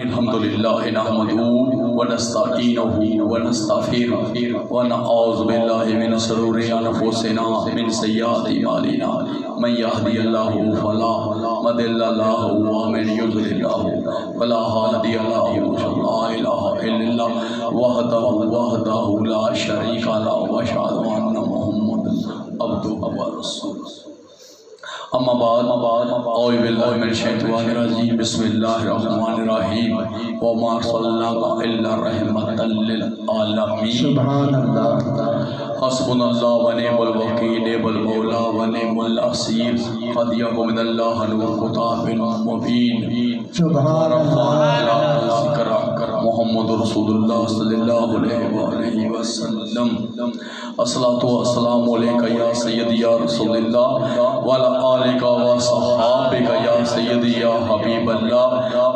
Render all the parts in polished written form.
الحمد لله نحمده ونستعينه ونستغفره ونعوذ بالله من شرور انفسنا من سيئات اعمالنا من يهدي الله فلا مضل له ومن يضلل فلا هادي له لا اله الا الله وحده لا شريك له واشهد ان محمدا عبده ورسوله اما بعد اعوذ باللہ من الشیطان الرجیم بسم اللہ الرحمن الرحیم وما ارسلناک الا رحمۃ للعالمین سبحان اللہ حسبنا اللہ ونعم الوکیل نعم المولا ونعم النصیر قد یکن من اللہ نور کتاب مبین سبحان اللہ ذکر محمد رسول اللہ صلی اللہ علیہ وآلہ وسلم الصلاۃ والسلام علیک یا سیدی یا رسول اللہ وعلی آلک و صحابک یا سیدی یا حبیب اللہ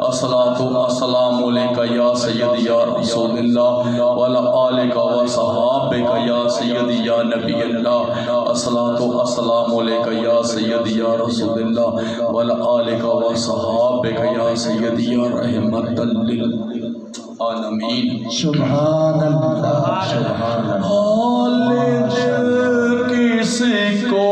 الصلاۃ والسلام علیک یا سیدی یا رسول اللہ وعلی آلک و صحابک یا سیدی یا نبی اللہ الصلاۃ والسلام علیک یا سیدی یا رسول اللہ وعلی آلک و صحابک یا سیدی یا رحمۃ للعالمین سبحان اللہ سبحان اللہ حال دل کسی کو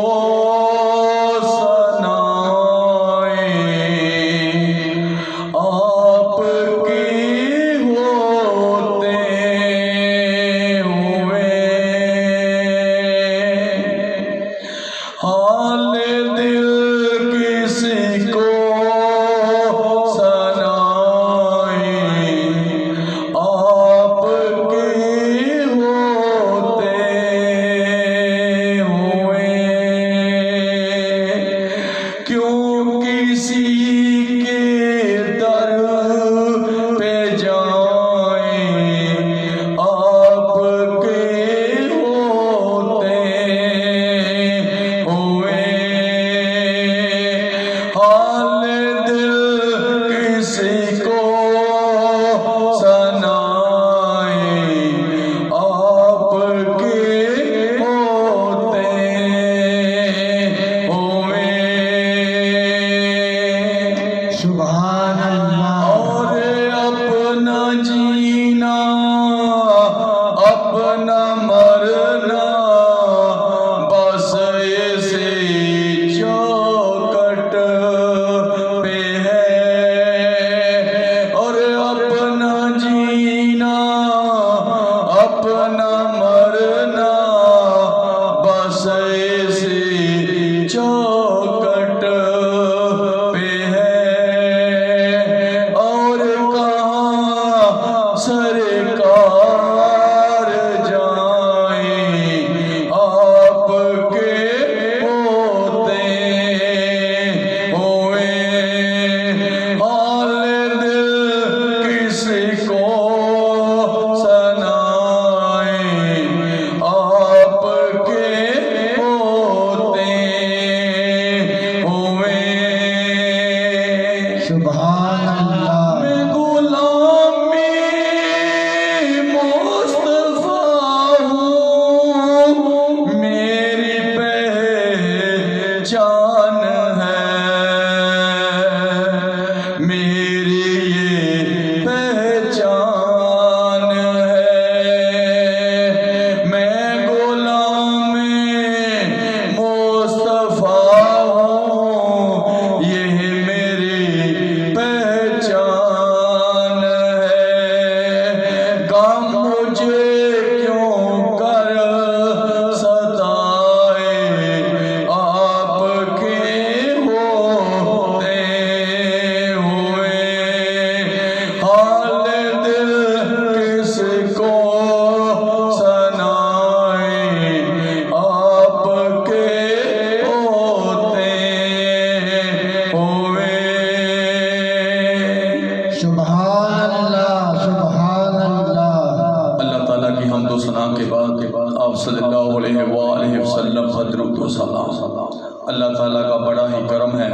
اللہ تعالیٰ کا بڑا ہی کرم ہے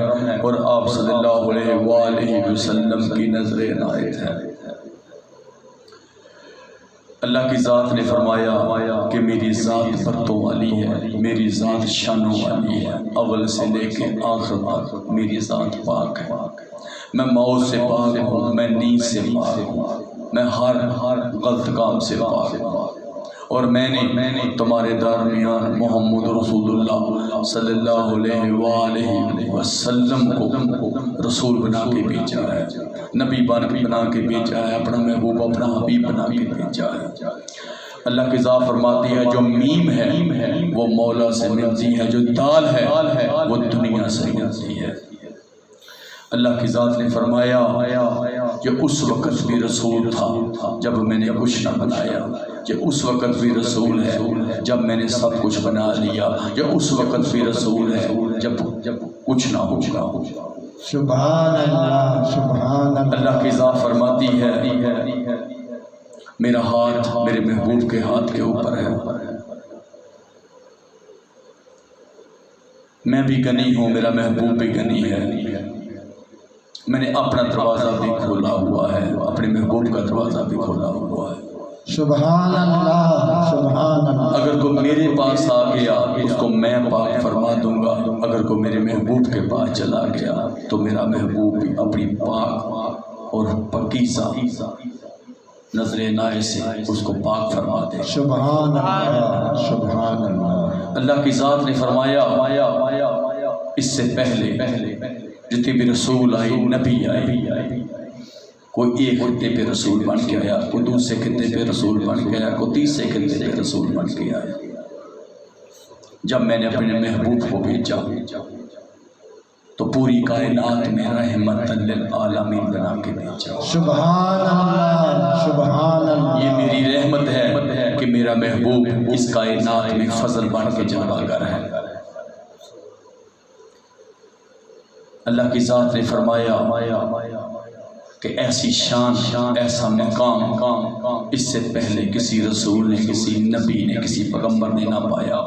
اور آپ صلی اللہ علیہ وآلہ وسلم کی نظر عنایت ہے۔ اللہ کی ذات نے فرمایا کہ میری ذات پرتوں والی ہے، میری ذات شانوں والی ہے، اول سے لے کے آخر تک میری ذات پاک ہے۔ میں موت سے پاک ہوں، میں نیند سے پاک ہوں، میں ہر غلط کام سے پاک ہوں، اور میں نے تمہارے درمیان محمد رسول اللہ صلی اللہ علیہ وآلہ وسلم کو رسول بنا کے بھیجا ہے، نبی بنا کے بھیجا ہے، اپنا محبوب اپنا حبیب بنا کے بھیجا ہے۔ اللہ کی ذات فرماتی ہے جو میم ہے وہ مولا سے ملتی ہے، جو دال ہے وہ دنیا سے ملتی ہے۔ اللہ کی ذات نے فرمایا کہ اس وقت بھی رسول تھا جب میں نے کچھ نہ بنایا، کہ اس وقت بھی رسول ہے جب میں نے سب کچھ بنا لیا، کہ اس وقت بھی رسول ہے جب کچھ نہ ہو۔ سبحان اللہ، سبحان اللہ۔ اللہ کی ذات فرماتی ہے میرا ہاتھ میرے محبوب کے ہاتھ کے اوپر ہے، میں بھی غنی ہوں، میرا محبوب بھی غنی ہے، میں نے اپنا دروازہ بھی کھولا ہوا ہے، اپنے محبوب کا دروازہ بھی کھولا ہوا ہے۔ سبحان اللہ، سبحان اللہ۔ اگر کوئی میرے پاس آ گیا اس کو میں پاک فرما دوں گا، اگر کوئی میرے محبوب کے پاس چلا گیا تو میرا محبوب بھی اپنی پاک اور پاکیزہ نظر عنایت سے اس کو پاک فرما دے۔ سبحان اللہ، سبحان اللہ۔ اللہ کی ذات نے فرمایا اس سے پہلے جتنے بھی رسول آئے، نبی آئے، کوئی ایک خطے پہ رسول بن کے آیا، کوئی دوسرے خطے پہ رسول بن کے آیا، کوئی تیسرے خطے پہ رسول بن کے آیا۔ جب میں نے اپنے محبوب کو بھیجا تو پوری کائنات میں رحمت للعالمین بنا کے بھیجا۔ سبحان اللہ، سبحان اللہ۔ یہ میری رحمت ہے کہ میرا محبوب اس کائنات میں فضل بن کے جلوہ گر ہے۔ اللہ کی ذات نے فرمایا کہ ایسی شان، ایسا مقام اس سے پہلے کسی رسول نے، کسی نبی نے، کسی پیغمبر نے نہ پایا۔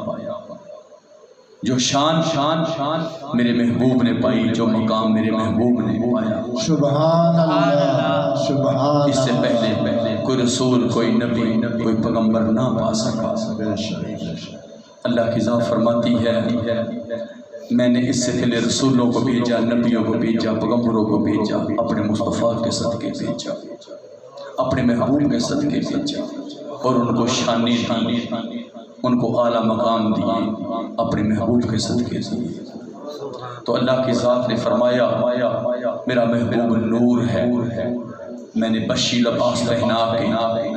جو شان میرے محبوب نے پائی، جو مقام میرے محبوب نے پایا، سبحان اللہ، سبحان اللہ۔ اس سے پہلے کوئی رسول، کوئی نبی، کوئی پیغمبر نہ پا سکا۔ اللہ کی ذات فرماتی ہے میں نے اس سے پہلے رسولوں کو بھیجا، نبیوں کو بھیجا، پیغمبروں کو بھیجا، اپنے مصطفیٰ کے صدقے بھیجا، اپنے محبوب کے صدقے بھیجا، اور ان کو شانیں دی، ان کو اعلیٰ مقام دیے، اپنے محبوب کے صدقے دیے۔ تو اللہ کی ذات نے فرمایا میرا محبوب نور ہے، میں نے بشی لباس پہنا کے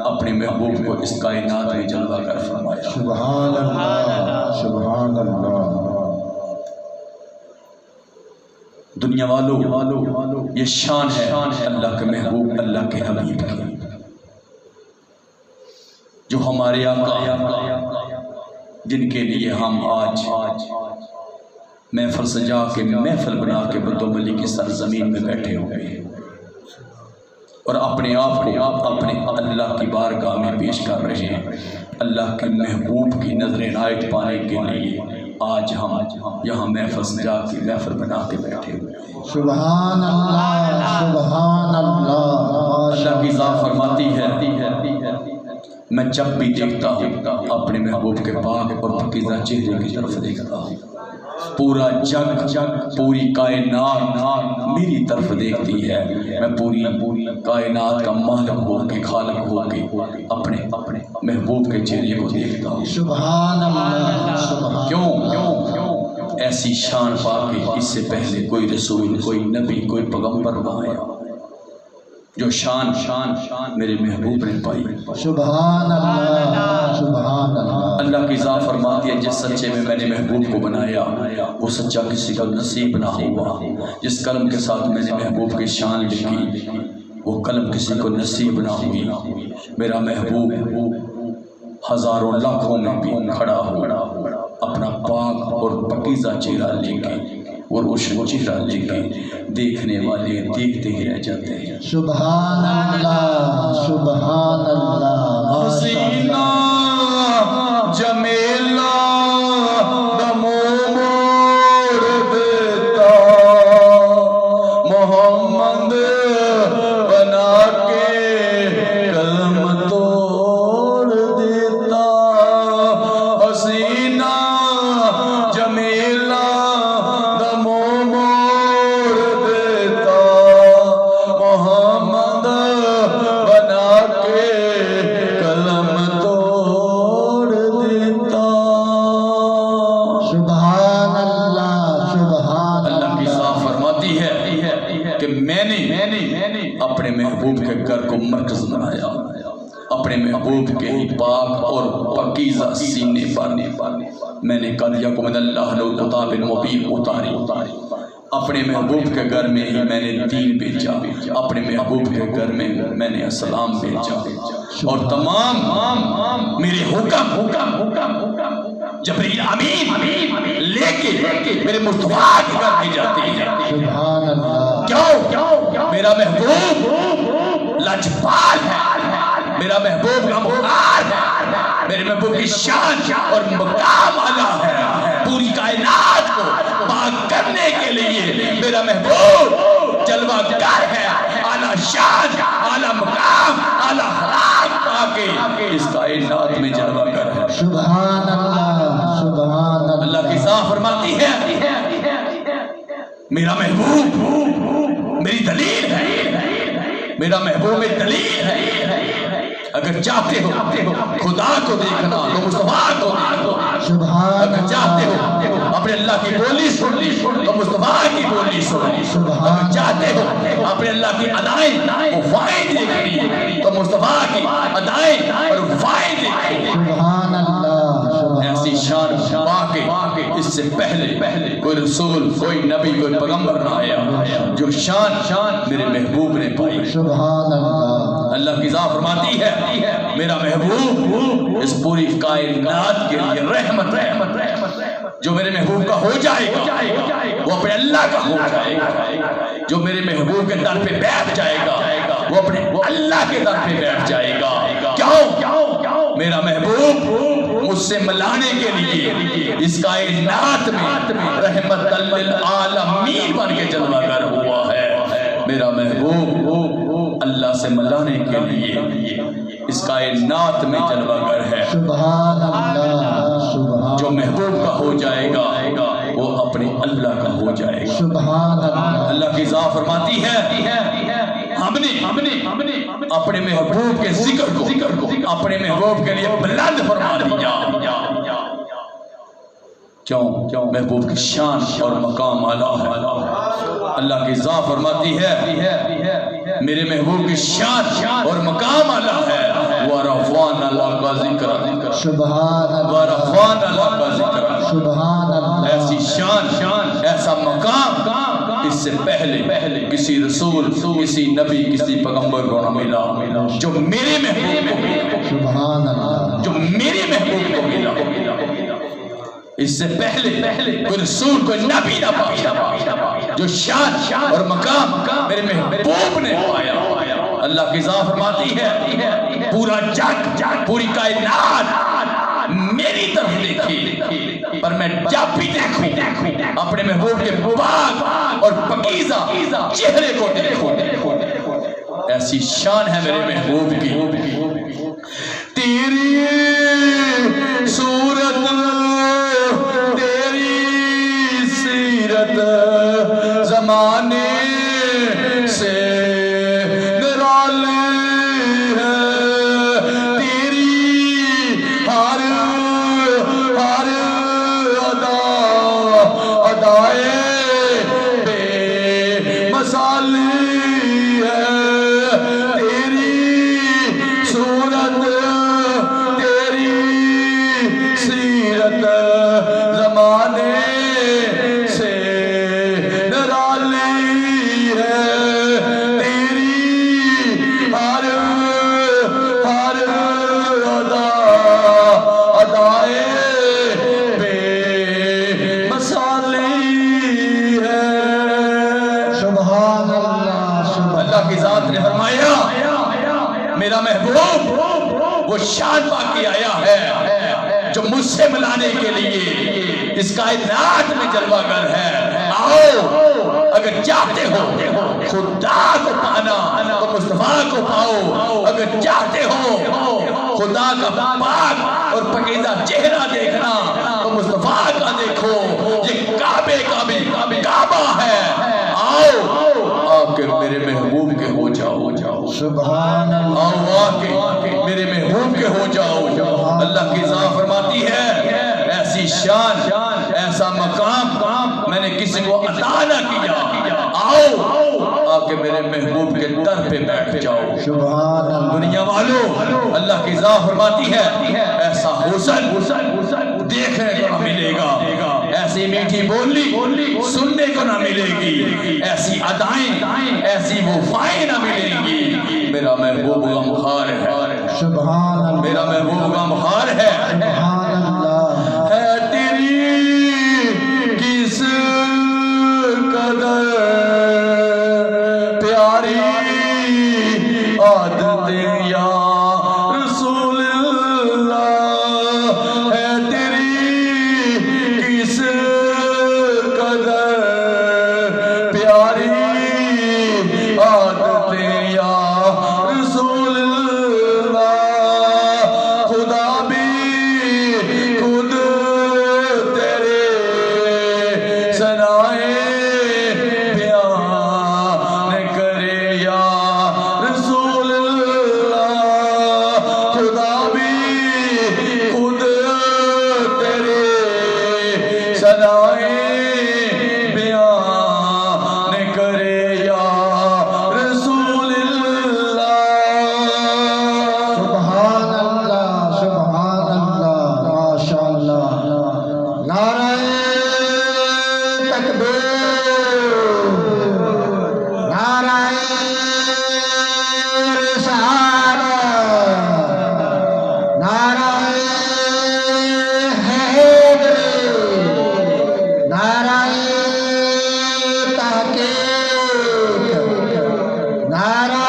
اپنے محبوب کو اس کائنات میں جلوہ گر فرمایا۔ سبحان اللہ، سبحان اللہ۔ دنیا والوں یہ شان ہے اللہ کے محبوب، اللہ کے حبیب کی، جو ہمارے آقا، جن کے لیے ہم آج محفل سجا کے، محفل بنا کے بدوملی کی سرزمین میں بیٹھے ہوئے ہیں، اور اپنے آپ کو اپنے اللہ کی بارگاہ میں پیش کر رہے ہیں، اللہ کے محبوب کی نظر عنایت پانے کے لیے آج ہم یہاں محفل سجا کے، محفل بنا کے بیٹھے ہوئے ہیں۔ سبحان اللہ، سبحان اللہ۔ اللہ کی ذات فرماتی ہے میں جب بھی دیکھتا ہوں اپنے محبوب کے پاک اور پاکیزہ چہرے کی طرف دیکھتا ہوں، پورا جگ، پوری کائنات میری طرف دیکھتی ہے، میں پوری کائنات کا مالک ہو کے، خالق ہو کے اپنے محبوب کے چہرے کو دیکھتا ہوں۔ سبحان اللہ، سبحان۔ کیوں ایسی شان پا کے اس سے پہلے کوئی رسول، کوئی نبی، کوئی پیغمبر نہ آیا، جو شان میرے محبوب نے پائی۔ سبحان اللہ، سبحان اللہ۔ اللہ کی ذات فرماتی ہے جس سچے میں نے محبوب کو بنایا وہ سچا کسی کو نصیب نہ ہوا، جس قلم کے ساتھ میں نے محبوب کی شان لکھی وہ قلم کسی کو نصیب نہ ہوئی۔ میرا محبوب ہزاروں لاکھوں میں بھی کھڑا ہو، اپنا پاک اور پاکیزہ چہرہ لے کے اور روشن چہرہ لے کے دیکھنے والے دیکھتے ہی رہ جاتے ہیں۔ سبحان اللہ، سبحان اللہ۔ حسینہ جمیلہ دمو موڑ دیتا، محمد بنا کے قلم توڑ دیتا، حسینہ جمیلہ دمو موڑ دیتا، محبوب کے گھر کو مرکز بنایا، اپنے محبوب کے ہی پاک اور پاکیزہ سینے پر میں نے قلیکم من اللہ لو کتاب مبین اتاری، اپنے محبوب کے گھر میں ہی میں نے دین بھیجا، اپنے محبوب کے گھر میں میں نے اسلام بھیجا، اور تمام میرے حکم جبریل امین لے کے میرے مصطفیٰ کے گھر میں جاتے ہیں۔ سبحان اللہ، کیوں؟ میرا محبوب لجپال ہے، میرا محبوب غمخوار ہے، میرے محبوب کی شان اور مقام اعلیٰ ہے، پوری کائنات کو پاک کرنے کے لیے میرا محبوب جلوہ گر ہے، اعلیٰ شان، اعلیٰ مقام، اعلیٰ اخلاق پاکے اس کائنات میں جلوہ گر ہے۔ سبحان اللہ، سبحان اللہ۔ اللہ کی ذات فرماتی ہے میرا محبوب میری دلیل ہے، میرا محبوب میری دلیل ہے، اگر چاہتے ہو خدا کو دیکھنا تو مصطفیٰ کو دیکھو، سبحان اگر چاہتے ہو اپنے اللہ کی بولی سن تو مصطفیٰ کی بولی سن، اگر چاہتے ہو اپنے اللہ کی ادائیں وفائیں دیکھنی تو مصطفیٰ کی ادائیں اور وفائیں دیکھو۔ سبحان اللہ، ایسی شان واقع اس سے پہلے کوئی رسول، کوئی نبی، کوئی پیغمبر نہ آیا جو شان میرے محبوب نے پائی۔ سبحان اللہ، اللہ کی ذات فرماتی ہے میرا محبوب اس پوری کائنات کے لیے رحمت جو میرے محبوب کا ہو جائے گا وہ اپنے اللہ کا ہو جائے گا، جو میرے محبوب کے در پہ بیٹھ جائے گا وہ اپنے اللہ کے در پہ بیٹھ جائے گا۔ کیوں؟ میرا محبوب مجھ سے ملانے کے لیے اس کائنات میں رحمت للعالمین بن کے جلوہ گر ہوا ہے۔ میرا محبوب اللہ سے ملانے کے لیے اس کائنات میں جلوہ گر ہے۔ سبحان اللہ، سبحان، جو محبوب کا ہو جائے گا وہ اپنے اللہ کا ہو جائے گا۔ سبحان اللہ، اللہ کی ذات فرماتی ہے ہم نے اپنے محبوب کے ذکر کو اپنے محبوب کے لیے بلند فرما دیا۔ کیوں؟ محبوب کی شان اور مقام اعلیٰ ہے۔ اللہ کی ذات فرماتی ہے میرے محبوب کی شان اور مقام اعلیٰ ہے۔ وَرَفَعْنَا لَكَ ذِكْرَكَ، سبحان اللہ، وَرَفَعْنَا لَكَ ذِكْرَكَ۔ سبحان اللہ، ایسی شان، ایسا مقام اس سے پہلے کسی رسول، کسی نبی، کسی پیغمبر کو نہ ملا جو میرے محبوب کو ملا، سبحان اللہ، جو میرے محبوب کو ملا۔ اس سے پہلے کوئی رسول، کوئی نبی نہ پایا جو شان اور مقام میرے محبوب نے پایا۔ اللہ کی ذات فرماتی ہے پورا جگ، پوری کائنات میری طرف دیکھی، پر میں جب بھی دیکھوں اپنے محبوب کے پاک اور پاکیزہ چہرے کو دیکھوں۔ ایسی شان ہے میرے محبوب کی۔ تیری صورت تیری سیرت زمانے سے نرالی ہے، تیری ہر ادائے بے مثالی ہے، تیری صورت تیری سیرت زمانے سے نرالی ہے، تیری ہر ادائے بے مثالی ہے۔ سبحان اللہ، سبحان اللہ کی ذات نے فرمایا میرا محبوب وہ شان پا کے آیا ہے جو مجھ سے ملانے کے لیے اس کائنات میں جلوہ گر ہے۔ آؤ اگر چاہتے ہو خدا کو پانا تو مصطفیٰ کو پاؤ، اگر چاہتے ہو خدا کا پاک اور پاکیزہ چہرہ دیکھنا تو مصطفیٰ کا دیکھو، یہ کعبے کا بھی کعبہ ہے۔ آؤ کہ میرے محبوب کے ہو جاؤ، سبحان اللہ، آؤ کہ میرے محبوب کے ہو جاؤ۔ اللہ کی ذات فرماتی ہے ایسی شان، ایسا مقام میں نے کسی کو عطا نہ کیا۔ آؤ کہ میرے محبوب کے در پہ بیٹھ جاؤ۔ سبحان اللہ۔ دنیا والوں اللہ کی ذات فرماتی ہے ایسا حسن دیکھنے کو نہ ملے گا، ایسی میٹھی بولی سننے کو نہ ملے گی، ایسی ادائیں ایسی وفائیں نہ ملیں گی۔ میرا محبوب غمخوار ہے، سبحان اللہ۔ میرا محبوب غمخوار ہے، سبحان اللہ۔ ہے تیری کس قدر پیاری عادتیں یا رسول اللہ، ہے تیری کس قدر پیاری عادتیں یا رسول اللہ، خدا بھی خود تیرے ثنائے بیان کرے یا رسول اللہ، خدا بھی خود تیرے ثنائے بیان کرے یا رسول اللہ۔ سبحان اللہ، سبحان اللہ، ماشاء اللہ۔ نعرہ تکبیر، نعرہ رسالت، نعرہ حیدری، نعرہ تحقیق، نعرہ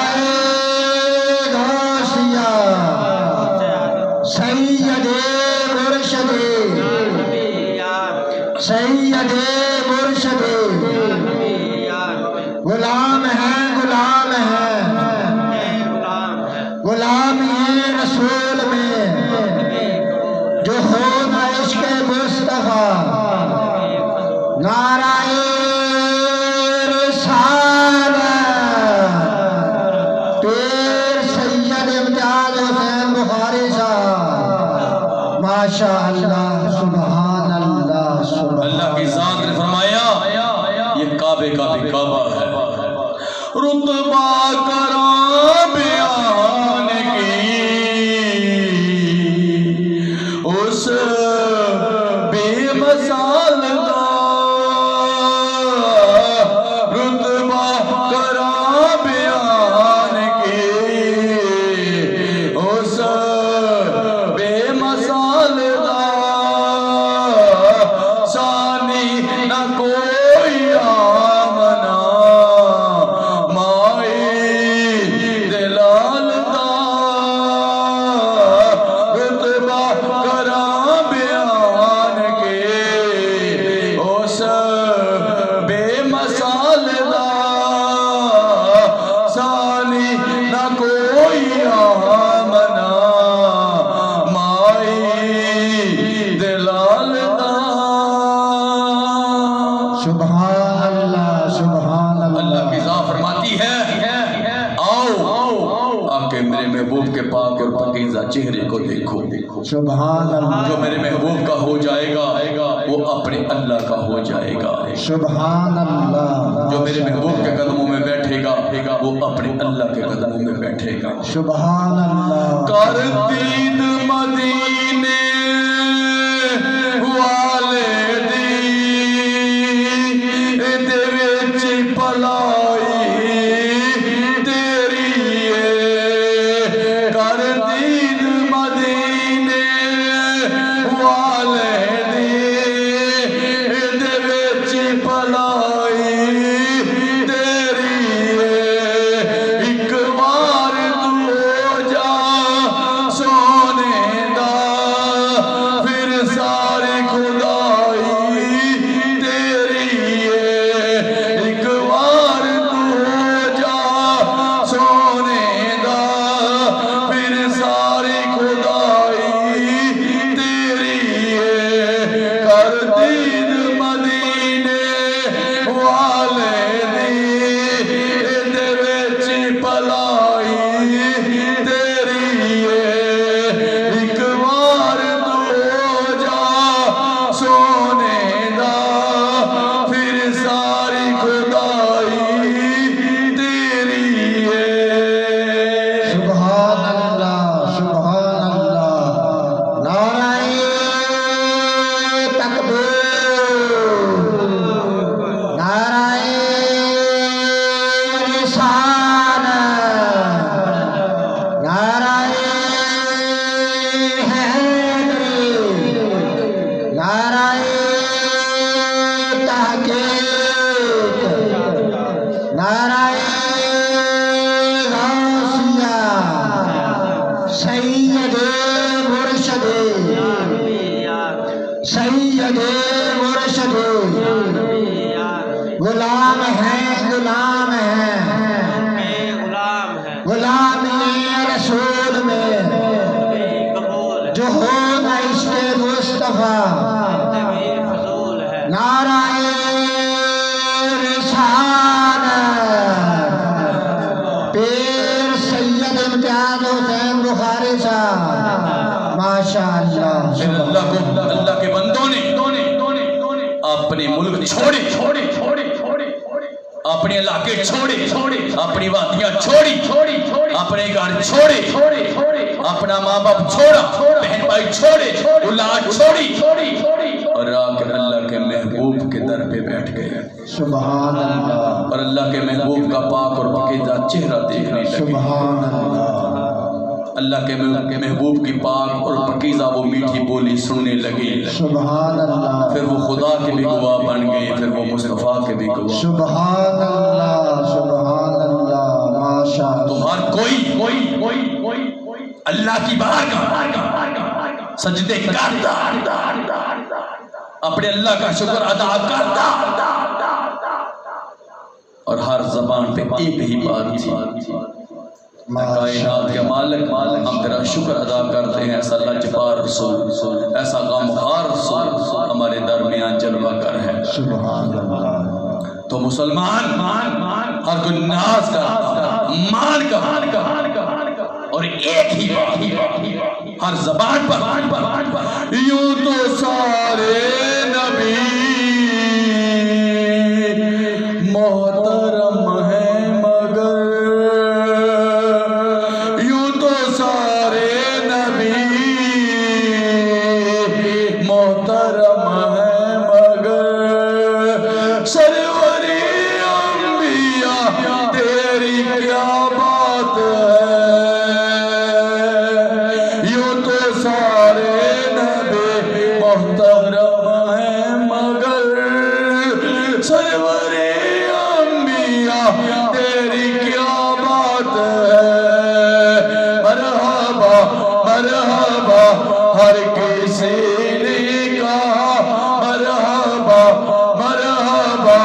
غوثیہ، سید مرشد، سید مرشد، غلام ہے، غلام ہے، غلام یہ رسول میں جو خون عشق مصطفیٰ، نعرہ رسالت، پیر سید امتیاز حسین بخاری صاحب، ماشاء اللہ، سبحان اللہ، سبحان اللہ کی ذات نے فرمایا یہ کعبے کا بھی کعبہ ہے، رتبہ کرا بیان کی اس بے مثال دا، رتبہ کرا بیان کی اس بے مثال دا، ثانی نہ کوئی آمنا مائی دلال دا، رتبہ کرا بیان کے اس بے مثال دا، ثانی نہ کوئی آمنا مائی دلال دا۔ سبحان اللہ، سبحان اللہ اللہ۔ کی ذات فرماتی ہے آؤ آ کے میرے محبوب کے پاک اور پاکیزہ چہرے کو دیکھو، سبحان اللہ، جو میرے محبوب کا ہو جائے گا وہ اپنے اللہ کا ہو جائے گا، سبحان اللہ، جو میرے محبوب کے قدموں میں بیٹھے گا وہ اپنے اللہ کے قدموں میں بیٹھے گا۔ سبحان اللہ۔ کر دید مدینے والے دی دے وچ پلائی تیری ہے، کر دید مدینے والے دی دے وچ پلائی تیری ہے، ایک بار تو جا سونے دا ساتھ ماشاءاللہ پھر اللہ کے بندوں نے اپنے ملک چھوڑے، اپنے علاقے چھوڑے، اپنی وادیاں چھوڑی، اپنے گھر چھوڑے، اپنا ماں باپ چھوڑا، بہن بھائی چھوڑے، اولاد چھوڑی، اور آ کے اللہ کے محبوب کے در پہ بیٹھ گئے۔ سبحان اللہ، اور اللہ کے محبوب کا پاک اور پاکیزہ چہرہ دیکھنے لگے۔ سبحان اللہ، اللہ کے محبوب کی پاک اور پاکیزہ وہ میٹھی بولی سننے لگے۔ سبحان اللہ، پھر وہ خدا کے بھی گواہ بن گئے، پھر وہ مصطفیٰ کے بھی گواہ۔ سبحان اللہ، سبحان اللہ، ماشاءاللہ۔ تو ہر کوئی اللہ کی بارگاہ سجدے کرتا، اپنے اللہ کا شکر ادا کرتا، اور ہر زبان پہ ایک ہی بات تھی، کائنات کے مالک ہم تیرا شکر ادا کرتے ہیں، ایسا لجپار رسول، ایسا غمخوار رسول ہمارے درمیان جلوہ گر ہے۔ سبحان اللہ۔ تو مسلمان ہر کوئی ناز کرتا، مان کرتا، اور ایک ہی بات ہر زبان پر، یوں تو سارے نبی محترم ہیں مگر، یوں تو سارے نبی محترم ہیں مگر، سرور انبیاء تیری کیا بات ہے، یوں تو سارے نبی محترم ہیں مگر، سرور انبیاء تیری کیا بات ہے، مرحبا مرحبا ہر کسی نے کہا، مرحبا مرحبا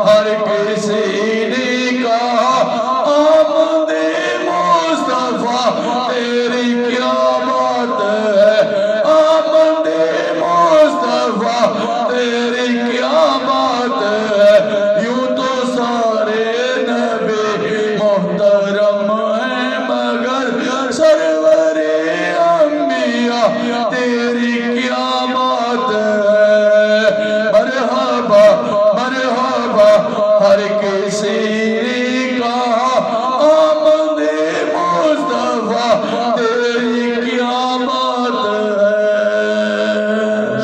ہر کسی نے کہا، آمد مصطفیٰ تیری کیا بات ہے، آمد مصطفیٰ تیری کیا بات ہے، یوں تو سارے نبی محترم ہیں مگر، سرور انبیاء تیری کیا بات ہے، مرحبا مرحبا ہر کسی نے کہا، آمد مصطفیٰ تیری کیا بات ہے۔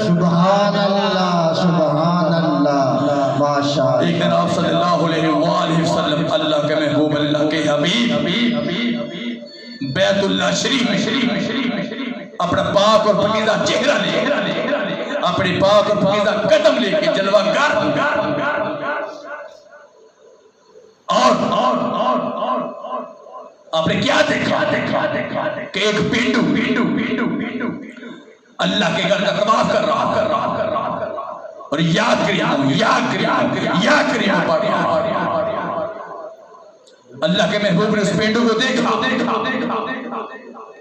سبحان اللہ، سبحان اللہ، ماشاءاللہ۔ ایک دن آپ صلی اللہ علیہ وآلہ وسلم اللہ کے محبوب، اللہ کے حبیب بیت اللہ شریف اپنا پاک اور پاکیزہ چہرہ لے، اپنے پاک اور پاکیزہ قدم لے کے جلوہ گر، اور آپ نے کیا دیکھا کہ ایک پینڈو اللہ کے گھر کا طواف کر رہا، اور یا کریم پڑھ رہا۔ اللہ کے محبوب نے اس پینڈو کو دیکھا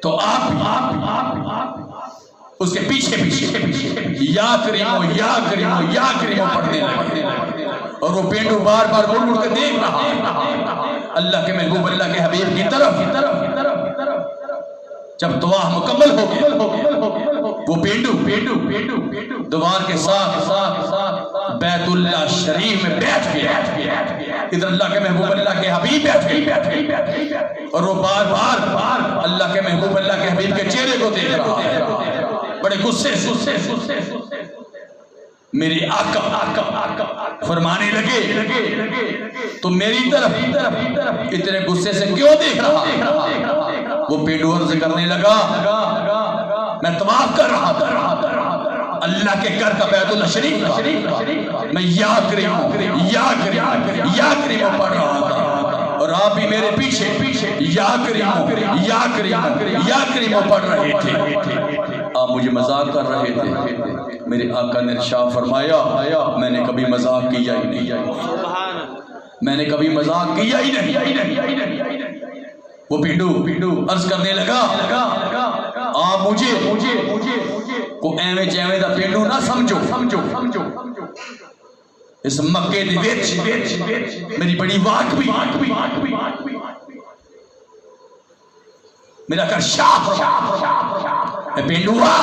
تو آپ اس کے پیچھے یا کریمو پڑھنے لگے، اور وہ پینڈو بار بار مڑ کے دیکھ رہا اللہ کے محبوب اللہ کے حبیب کی طرف۔ جب دعا مکمل ہو گیا، وہ پینڈو دوار کے ساتھ بیت اللہ شریف میں بیٹھ گیا، ادھر اللہ کے محبوب اللہ کے حبیب بیٹھ گئے، اور وہ بار بار اللہ کے محبوب اللہ کے حبیب کے چہرے کو دیکھ رہا ہے، بڑے غصے سے میرے آقا فرمانے لگے تو میری طرف اتنے غصے سے کیوں دیکھ رہا؟ وہ پینڈو عرض کرنے لگا، میں طواف کر رہا تھا اللہ کے گھر کا بیت اللہ شریف، میں یا کریمو پڑھ رہا تھا، اور آپ بھی میرے پیچھے یا کریمو پڑھ رہے تھے، آپ مجھے مذاق کر رہے تھے۔ میرے آقا نے ارشاد فرمایا، میں نے کبھی مذاق کیا ہی نہیں، میں نے کبھی مذاق کیا ہی نہیں۔ وہ پینڈو عرض کرنے لگا، آپ مجھے کو ایویں چیویں دا پینڈو نہ سمجھو، اس مکے دی وچ میری بڑی واٹ بھی، میرا کر شاہ اے پینڈوا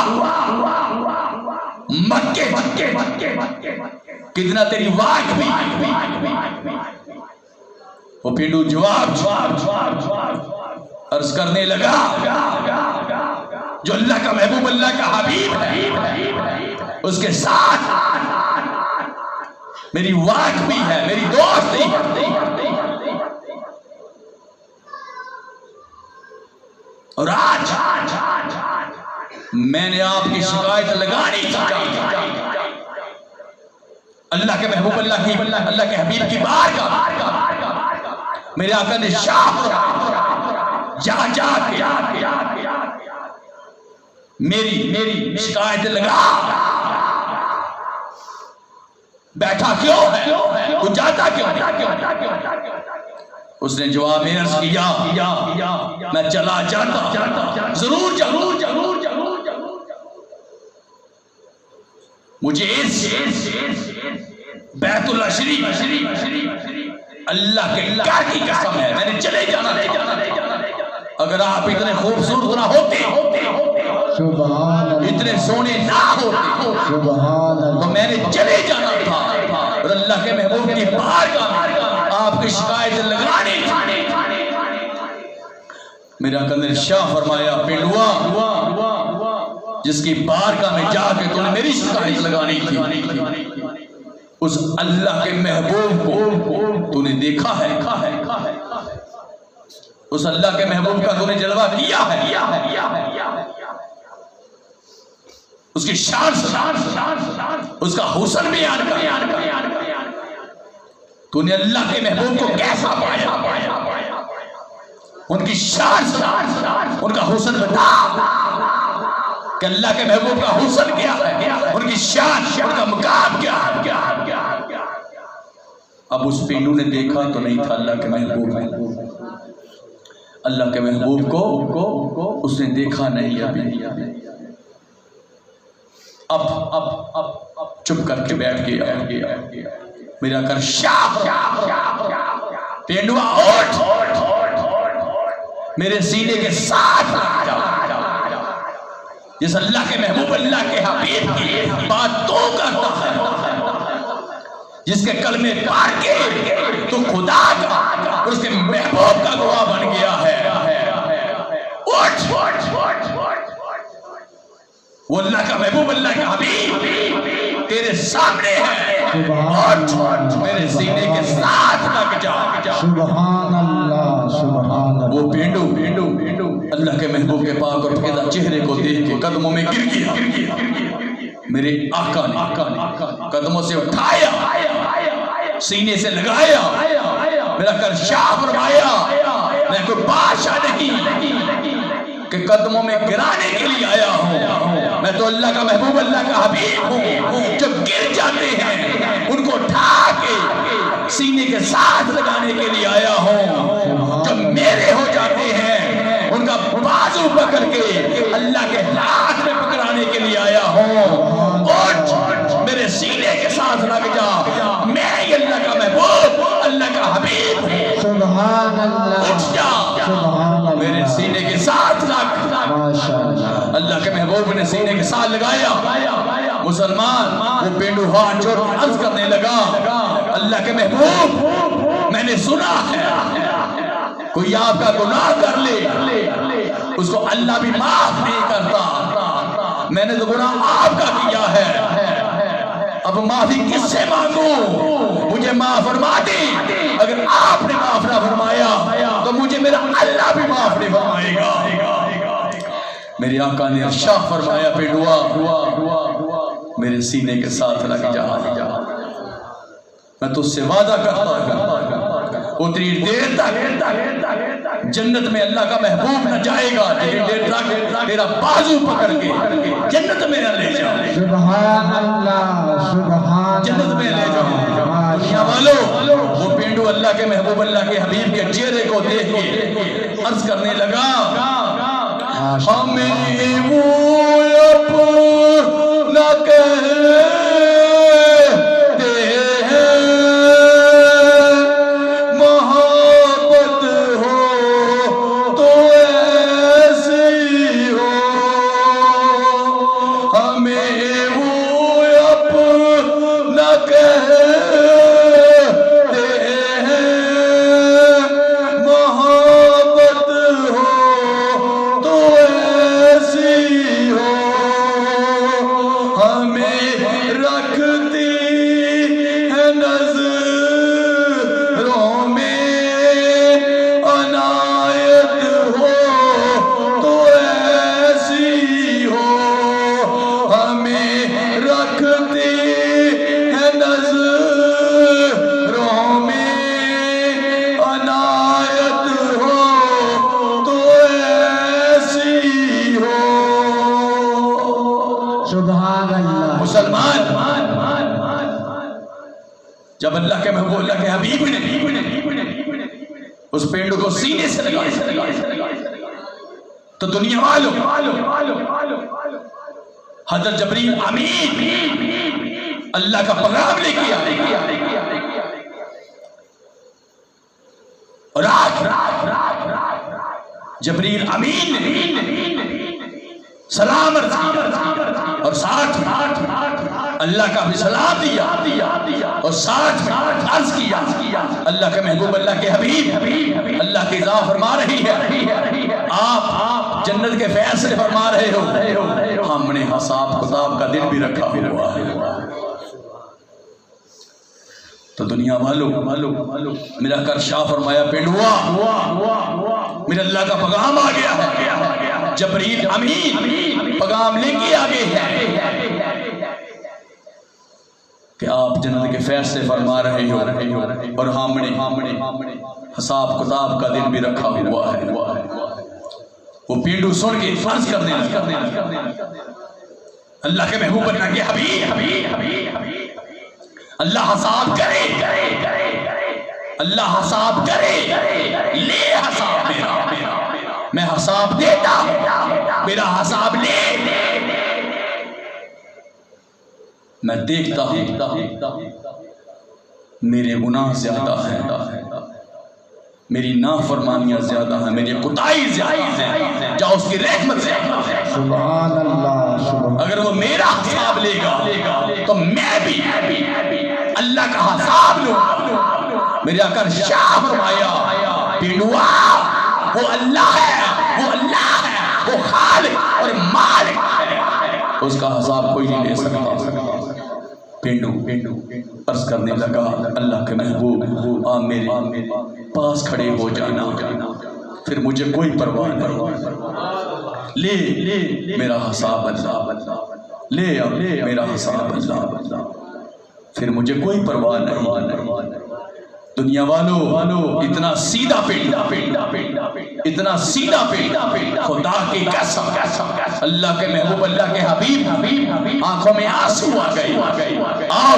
مکے کتنا تیری واق بھی. وہ پینڈو جواب عرض کرنے لگا جو اللہ کا محبوب اللہ کا حبیب ہے اس کے ساتھ میری واق بھی ہے, میری دوست ہے. اور آج میں نے آپ کی شکایت لگانی چاہیے اللہ کے محبوب اللہ کے حبیب کی بارگاہ میرے آقا نے شاہ جا کے میری شکایت لگا. بیٹھا کیوں ہے, تو جاتا کیوں؟ اس نے جواب عرض کیا میں چلا جاتا, ضرور مجھے بیت اللہ شریف اللہ کے گھر کی قسم ہے میں نے چلے جانا. اگر آپ اتنے خوبصورت نہ ہوتے, اتنے سونے نہ ہوتے تو میں نے چلے جانا تھا اور اللہ کے محبوب کی بارگاہ میں آپ کی شکایت لگانے تھی. میرا کندر شاہ فرمایا پینڈوا جس کی بارگاہ میں جا کے تو نے میری شکایت لگانی تھی اس اللہ کے محبوب کو تو نے دیکھا ہے, اس اللہ کے محبوب کا تو نے جلوہ کیا ہے, اس کی شان اس کا حسن بیان کر. تو نے اللہ کے محبوب کو کیسا پایا, ان کی شان ان کا حسن بتا کہ اللہ کے محبوب کا حسن کیا ہے, ان کی شان ان کا مقام کیا ہے. اب اس پینڈو نے دیکھا تو نہیں تھا اللہ کے محبوب ہے, اللہ کے محبوب کو اس نے دیکھا نہیں. اب چپ کر کے بیٹھ گیا. میرا کر شاہ پینڈوا اٹھ میرے سینے کے ساتھ جس اللہ کے محبوب اللہ کے حبیب کی بات تو کرتا ہے, جس کے کلمے پڑھ کے تو خدا کا اور اس کے محبوب کا گواہ بن گیا ہے. اٹھ وہ اللہ کا محبوب اللہ کا حبیب تیرے سامنے ہے, اٹھ میرے سینے کے ساتھ لگ جا. سبحان اللہ سبحان اللہ. وہ پینڈو اللہ کے محبوب کے پاک اور پھیدا چہرے کو دیکھ کے قدموں میں گر گیا. میرے آقا نے قدموں سے اٹھایا, سینے سے لگایا. میرا کر شاہ فرمایا میں کوئی بادشاہ نہیں کہ قدموں میں گرانے کے لیے آیا ہوں, میں تو اللہ کا محبوب اللہ کا حبیب ہوں. جب گر جاتے ہیں ان کو اٹھا کے سینے کے ساتھ لگانے کے لیے آیا ہوں. جب میرے ہو جاتے ہیں ان کا بازو پکڑ کے اللہ کے ہاتھ میں پکڑانے کے لیے آیا ہوں. اٹھ میرے سینے کے ساتھ لگ جا, میں اللہ کا محبوب اللہ کا حبیب ہوں. سبحان اللہ. اٹھ جا میرے سینے کے ساتھ لگ. اللہ کے محبوب نے سینے کے ساتھ لگایا. مسلمان وہ پینڈو ہاتھ جوڑ عرض کرنے لگا اللہ کے محبوب میں نے سنا ہے کوئی آپ کا گناہ کر لے اس کو اللہ بھی معاف نہیں کرتا. میں نے تو گناہ آپ کا کیا ہے, اب معافی کس سے مانگوں؟ مجھے معاف فرما دیں. اگر آپ نے معاف نہ فرمایا تو مجھے میرا اللہ بھی معاف نہیں فرمائے گا. میرے آقا نے ارشاد فرمایا پینڈوا میرے سینے کے ساتھ لگ جا. میں تجھ سے وعدہ کرتا ہوں اتنی دیر تک جنت میں اللہ کا محبوب نہ جائے گا جتنی دیر تک تیرا بازو پکڑ کے جنت میں نہ لے جاؤ. سبحان اللہ سبحان جنت میں لے جاؤ. دنیا والوں وہ پینڈو اللہ کے محبوب اللہ کے حبیب کے چہرے کو دیکھ کے عرض کرنے لگا ہمیں وہ اپنا کہتے ہیں محبت ہو تو ایسے جب اللہ کے محبوب اللہ کے حبیب نے اس پینڈو کو سینے سے لگایا تو دنیا والوں حضرت جبریل امین اللہ کا پیغام لے کے آئے اور جبریل امین نے سلام عرض کیا اور ساتھ اللہ کا بھی سلام دیا اور ساتھ عرض کیا اللہ کے محبوب اللہ کے حبیب اللہ کی ذات فرما رہی ہے آپ جنت کے فیصلے فرما رہے ہو، ہم نے حساب کتاب کا دن بھی رکھا ہوا ہے۔ تو دنیا والوں میرا کر شاہ فرمایا پینڈوا میرا اللہ کا پیغام آ گیا ہے، جبریل امین پیغام لے کے آگے ہے کہ آپ جنت کے فیصلے فرما رہے ہو اور ہم نے حساب کتاب کا دن بھی رکھا ہوا ہے۔ وہ پینڈو سن کے فرض کرنے لگا اللہ کے محبوب اللہ کے حبیب اللہ حساب کرے اللہ حساب کرے لے حساب میرا میں حساب دیتا میرا حساب لے میں دیکھتا ہوں میرے گناہ زیادہ ہیں، میری نافرمانیاں زیادہ ہیں، میری کوتاہی زیادہ ہیں، جا اس کی رحمت زیادہ ہے۔ سبحان اللہ اگر وہ میرا حساب لے گا تو میں بھی اللہ کا حساب لوں گا۔ میرے آقا شاہ فرمایا پینڈوا وہ اللہ ہے وہ خالق اور مالک ہے، اس کا حساب کوئی نہیں لے سکتا۔ پینڈو عرض کرنے لگا اللہ کے محبوب آپ میرے پاس کھڑے ہو جانا، پھر مجھے کوئی پرواہ نہیں، لے میرا حساب اللہ لے میرا حساب اللہ، پھر مجھے کوئی پرواہ نہیں۔ دنیا والوں اتنا سیدھا اتنا سیدھا خدا کی قسم اللہ کے محبوب اللہ کے حبیب آنکھوں میں آنسو آ گئے اور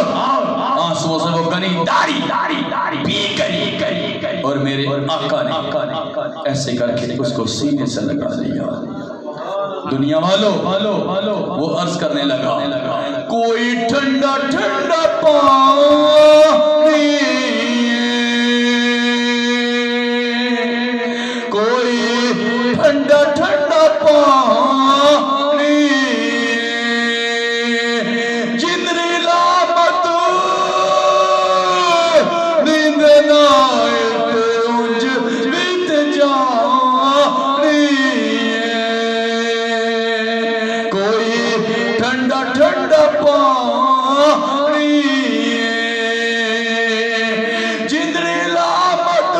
آنسو سے وہ گنی داری پی گئی اور میرے آقا نے ایسے کر کے اس کو سینے سے لگا دیا۔ دنیا والوں وہ عرض کرنے لگا کوئی ٹھنڈا ٹھنڈا پانی ٹھنڈا ٹھنڈا پانی جنری لامت نیند نائے انج بیت جانی کوئی ٹھنڈا ٹھنڈا پانی جنری لامت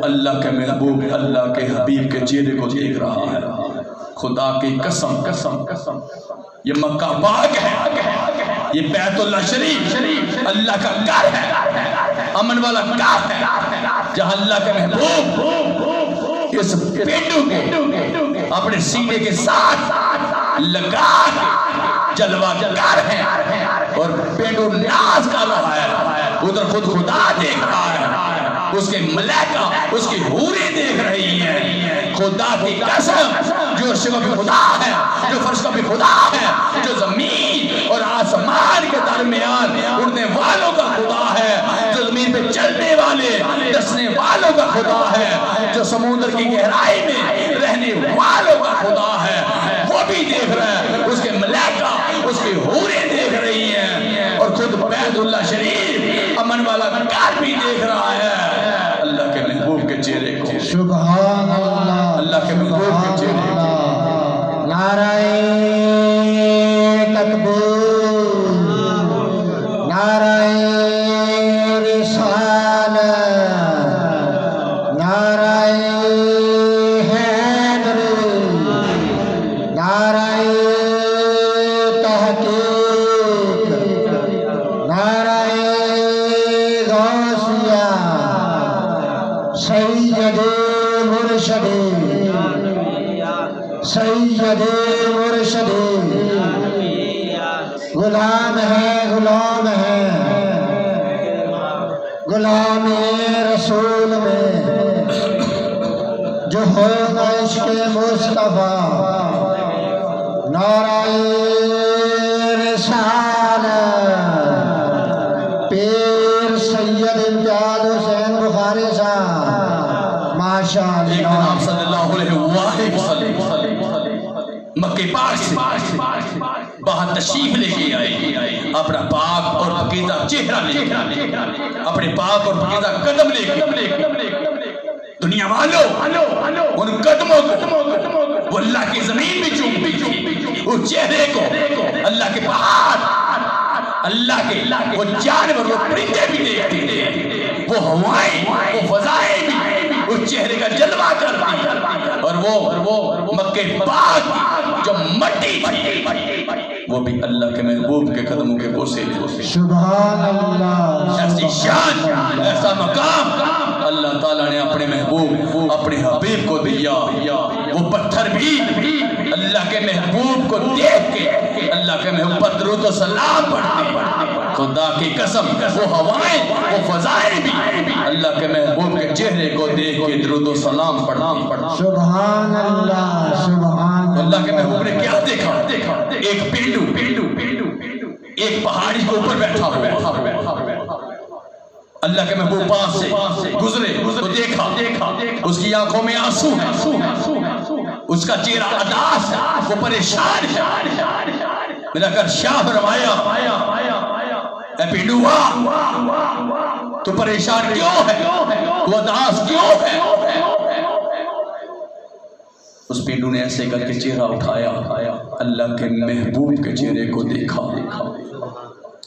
اللہ کے محبوب اللہ کے حبیب کے چہرے کو دیکھ رہا ہے۔ خدا کی قسم یہ مکہ پاک ہے، یہ بیت اللہ شریف اللہ کا گھر ہے، امن والا گھر ہے جہاں اللہ کے محبوب اس پینڈو کو اپنے سینے کے ساتھ لگا جلوہ گر ہے اور پینڈو ناز کر رہا ہے، ادھر خود خدا دیکھ رہا ہے، اس کے ملائکہ اس کی حوریں دیکھ رہی ہیں۔ خدا کی قسم جو عرش کا بھی خدا ہے، جو فرش کا بھی خدا ہے، جو زمین اور آسمان کے درمیان اڑنے والوں کا خدا ہے، جو زمین پہ چلنے والے دسنے والوں کا خدا ہے، جو سمندر کی گہرائی میں رہنے والوں کا خدا ہے، وہ بھی دیکھ رہا ہے، اس کے ملائکہ اس کی حوریں دیکھ رہی ہیں اور خود بیت اللہ شریف امن والا گھر بھی دیکھ رہا ہے۔ اللہ کے محبوب کے چہرے کو سبحان اللہ اللہ کے محبوب کے چہرے کو نعرہ تکبیر نعرہ رسالت نعرہ حیدری نعرہ سید مرشد غلام ہے غلام ہے غلام رسول میں جو ہوگا عشق مصطفیٰ نعرہ رسالت پیر سید امتیاز حسین بخاری صاحب ماشاءاللہ ایک دن آپ صلی اللہ علیہ وسلم مکہ پاک سے باہر تشریف لے کے آئے اپنا پاک اور پاکیزہ چہرہ لے کے اپنے پاک اور پاکیزہ قدم لے کے دنیا والوں ان قدموں کو وہ اللہ کی زمین میں چوم اس چہرے کو اللہ کے پہاڑ اللہ کے وہ جانور وہ پرندے بھی دیکھتے ہیں وہ ہوائیں وہ فضائیں بھی اس چہرے کا جلوہ کرتی اور وہ مکہ پاک جو مٹی تھی وہ بھی اللہ کے محبوب کے قدموں کے بوسے لے سبحان اللہ ایسی شان ایسا مقام اللہ تعالیٰ نے اپنے محبوب اپنے حبیب کو دیا وہ پتھر بھی اللہ کے محبوب کو دیکھ کے اللہ کے محبوب پر درود و سلام پڑھتے خدا کی قسم وہ ہوائیں وہ فضائیں بھی اللہ کے محبوب کے چہرے کو دیکھ کے درود و سلام پڑھنا سبحان اللہ سبحان اللہ کے محبوب نے کیا دیکھا ایک پینڈو ایک پہاڑی کے اوپر بیٹھا ہوا اللہ کے محبوب پاس سے گزرے تو دیکھا اس کی آنکھوں میں آنسو ہے اس کا چہرہ اداس ہے وہ پریشان ہے میرا کر شاہ فرمایا اے پینڈوا تو پریشان کیوں ہے تو اداس کیوں ہے اس پینڈو نے ایسے کر کے چہرہ اٹھایا اللہ کے محبوب کے چہرے کو دیکھا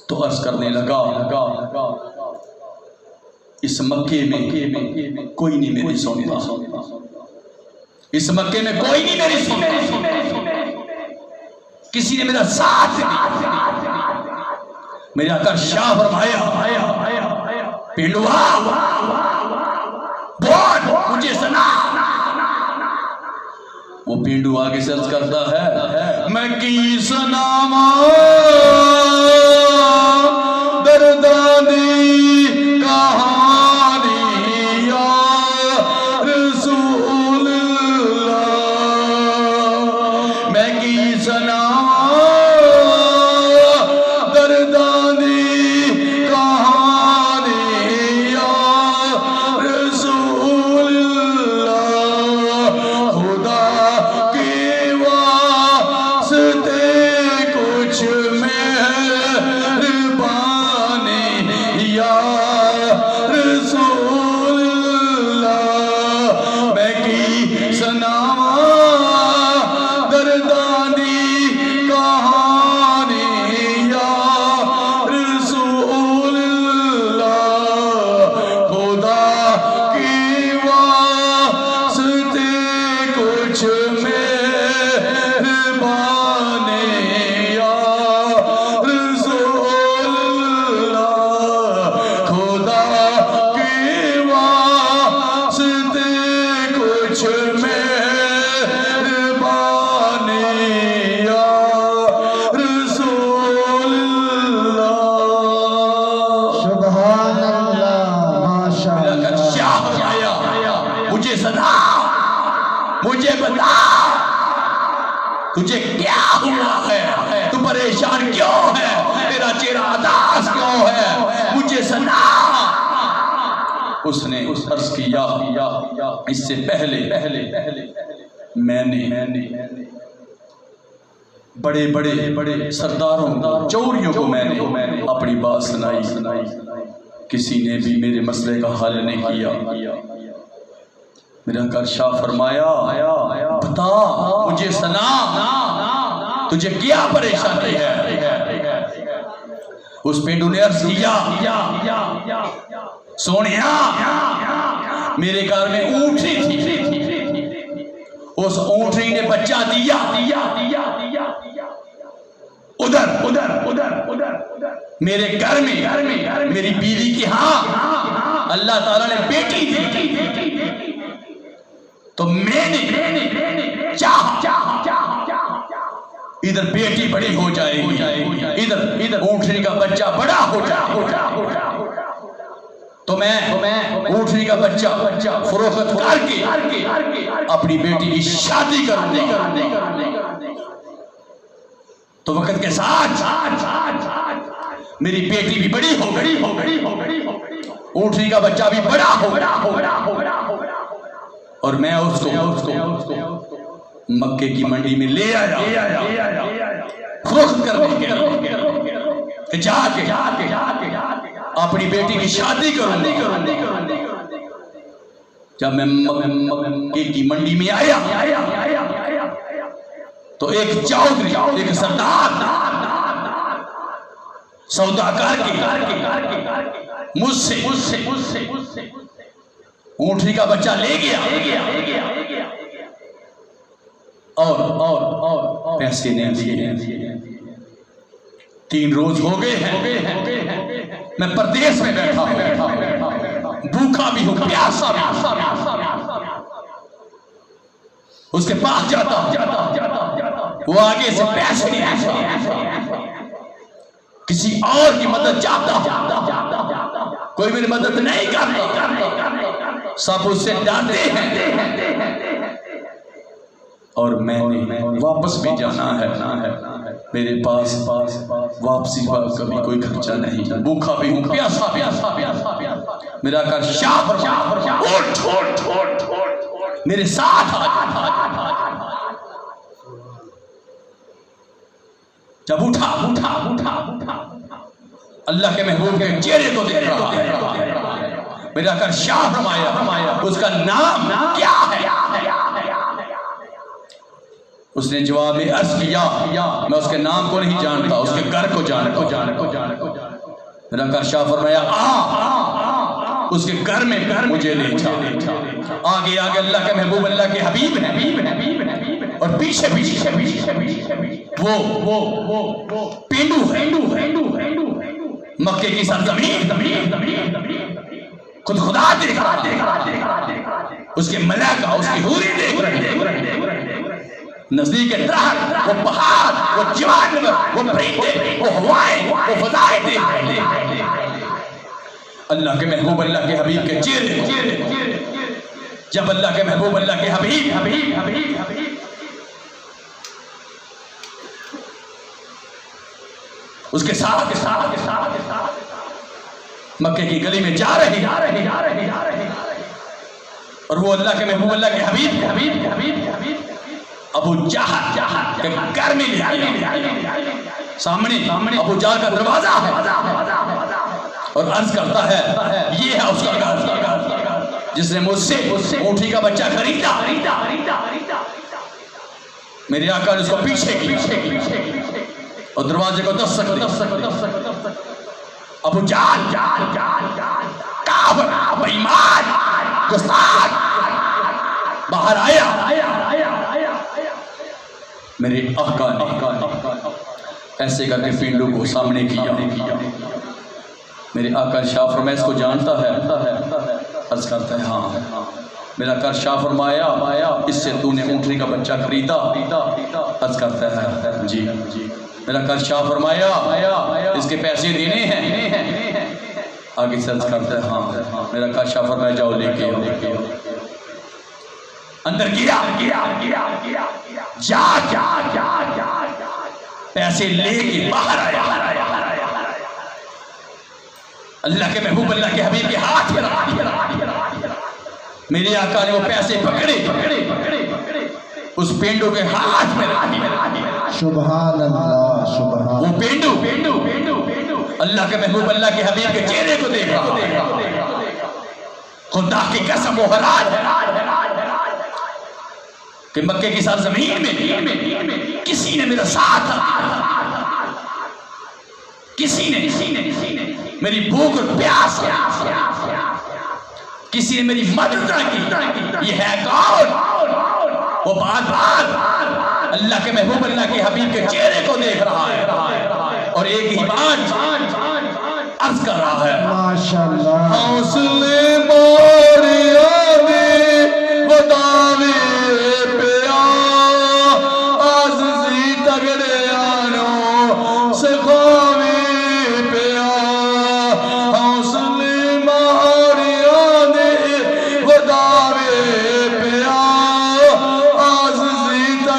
تو عرض کرنے لگا اس مکے میں کوئی نہیں میری سنتا اس مکے میں کوئی نہیں میری سنتا کسی نے میرا ساتھ نہیں میرا کر شاہ فرمایا پینڈوا بول مجھے سنا وہ پینڈو آگے سے عرض کرتا ہے میں کی سناما دردانی کہانی یا رسول اللہ میں کی سناما دردانی کہانی یا رسول اللہ خدا کچھ مہربانی یا رسول اللہ میں کی سناواں دردانی کہانی یا رسول اللہ خدا کی واسطے کچھ مجھے بتا تجھے کیا ہوا ہے تو پریشان کیوں ہے تیرا چہرہ اداس کیوں ہے مجھے سنا اس نے عرض کیا اس سے پہلے میں نے بڑے بڑے سرداروں چوریوں کو میں نے اپنی بات سنائی کسی نے بھی میرے مسئلے کا حل نہیں کیا میرا کر شاہ فرمایا بتا مجھے سنا تجھے کیا پریشانی ہے اس پینڈو نے عرض کیا سونیا میرے گھر میں اونٹنی تھی اس اونٹنی نے بچہ دیا ادھر میرے گھر میں میری بیوی کی ہاں اللہ تعالیٰ نے بیٹی دی تو میں نے چاہا ادھر بیٹی بڑی ہو جائے گی، ادھر اونٹنی کا بچہ بڑا ہو جائے، تو میں اونٹنی کا بچہ فروخت کر کے اپنی بیٹی کی شادی کروں گا۔ تو وقت کے ساتھ میری بیٹی بھی بڑی ہو گئی، اونٹنی کا بچہ بھی بڑا ہو، اور میں اس کو مکے کی منڈی میں لے آیا فروخت کرنے کے لیے، جا کے اپنی بیٹی کی شادی کروں گا۔ جب میں مکے کی منڈی میں آیا تو ایک چودھری، ایک سردار سودا کر کے مجھ سے اونٹنی کا بچہ لے گیا اور پیسے نہیں دیے۔ 3 روز ہو گئے ہیں، میں پردیس میں بیٹھا ہوں، بھوکا بھی ہوں، پیاسا بھی ہوں۔ اس کے پاس جاتا، وہ آگے سے پیسے نہیں دیتا، کسی اور کی مدد چاہتا، کوئی میری مدد نہیں کرتا، سب اس سے ڈرتے ہیں، اور میں نے واپس بھی جانا ہے، میرے پاس واپسی کا کبھی کوئی خرچہ نہیں، بھوکا بھی ہوں، پیاسا بھی ہوں۔ میرا کر شاہ فرمایا، اٹھ میرے ساتھ آ۔ جب اٹھا اللہ کے محبوب کے چہرے کو دیکھ رہا ہے، میرا کر شاہ فرمایا، اس کا نام کیا ہے؟ اس نے جواب میں عرض کیا، میں اس کے نام کو نہیں جانتا، اس کے گھر کو جانتا۔ میرا کر شاہ فرمایا، اس کے گھر میں مجھے لے جا۔ آگے اللہ کے محبوب، اللہ کے حبیب ہیں، اور پیچھے وہ پینڈو ہے، مکے کی سرزمین، خود خدا دیکھ رہا، اس کے ملائکہ، اس کی حوری دیکھ رہے، نزدیک درخت، وہ پہاڑ، وہ جانور، وہ پرندے، وہ ہوائیں، وہ فضائیں دیکھ رہے۔ اللہ کے محبوب، اللہ کے حبیب کے چہرے، جب اللہ کے محبوب، اللہ کے حبیب اس کے ساتھ مکے کی گلی میں جا رہے، اور وہ اللہ کے محبوب، اللہ کے حبیب ابو جہل کے گھر میں لے آیا، سامنے ابو جہل کا دروازہ ہے، اور عرض کرتا ہے، یہ ہے اس کا گھر جس نے مجھ سے اونٹنی کا بچہ خریدا۔ میرے آقا نے اس کو پیچھے کی اور دروازے کو دستک دی۔ ابو جہل کافر، بےایمان، گستاخ باہر آیا۔ میرے آقا نے ایسے کر کے پینڈو کو سامنے کیا۔ میرے آقا شاہ فرمایا، اس کو جانتا ہے؟ عرض کرتا ہے، ہاں۔ میرا کر شاہ فرمایا، اس سے تو نے اونٹنی کا بچہ خریدا؟ عرض کرتا ہے، جی۔ میرا کر شاہ فرمایا، اس کے پیسے دینے ہیں؟ آگے سے عرض کرتا ہے، ہاں۔ میرا کر شاہ فرمایا، جاؤ لے کے آؤ۔ اندر گیا، جا پیسے لے کے باہر آیا، اللہ کے محبوب، اللہ کے حبیب کے ہاتھ میں رکھا۔ میرے آقا نے وہ پیسے پکڑے، اس پینڈو کے ہاتھ میں رکھا۔ سبحان اللہ، سبحان وہ پینڈو اللہ کے محبوب، اللہ کے حبیب کے چہرے کو دیکھ رہا، خدا کی قسم و حلال کہ مکے کی سرزمین میں کسی نے میرا ساتھ، کسی نے میری بھوک اور پیاس، کسی نے میری مدد نہ کی۔ یہ ہے کون؟ وہ بار بار اللہ کے محبوب، اللہ کے حبیب کے چہرے کو دیکھ رہا ہے، اور ایک ہی بات عرض کر رہا ہے، ماشاءاللہ۔ حوصلے باریاں میں وداوے پیا، عزیزی تگڑے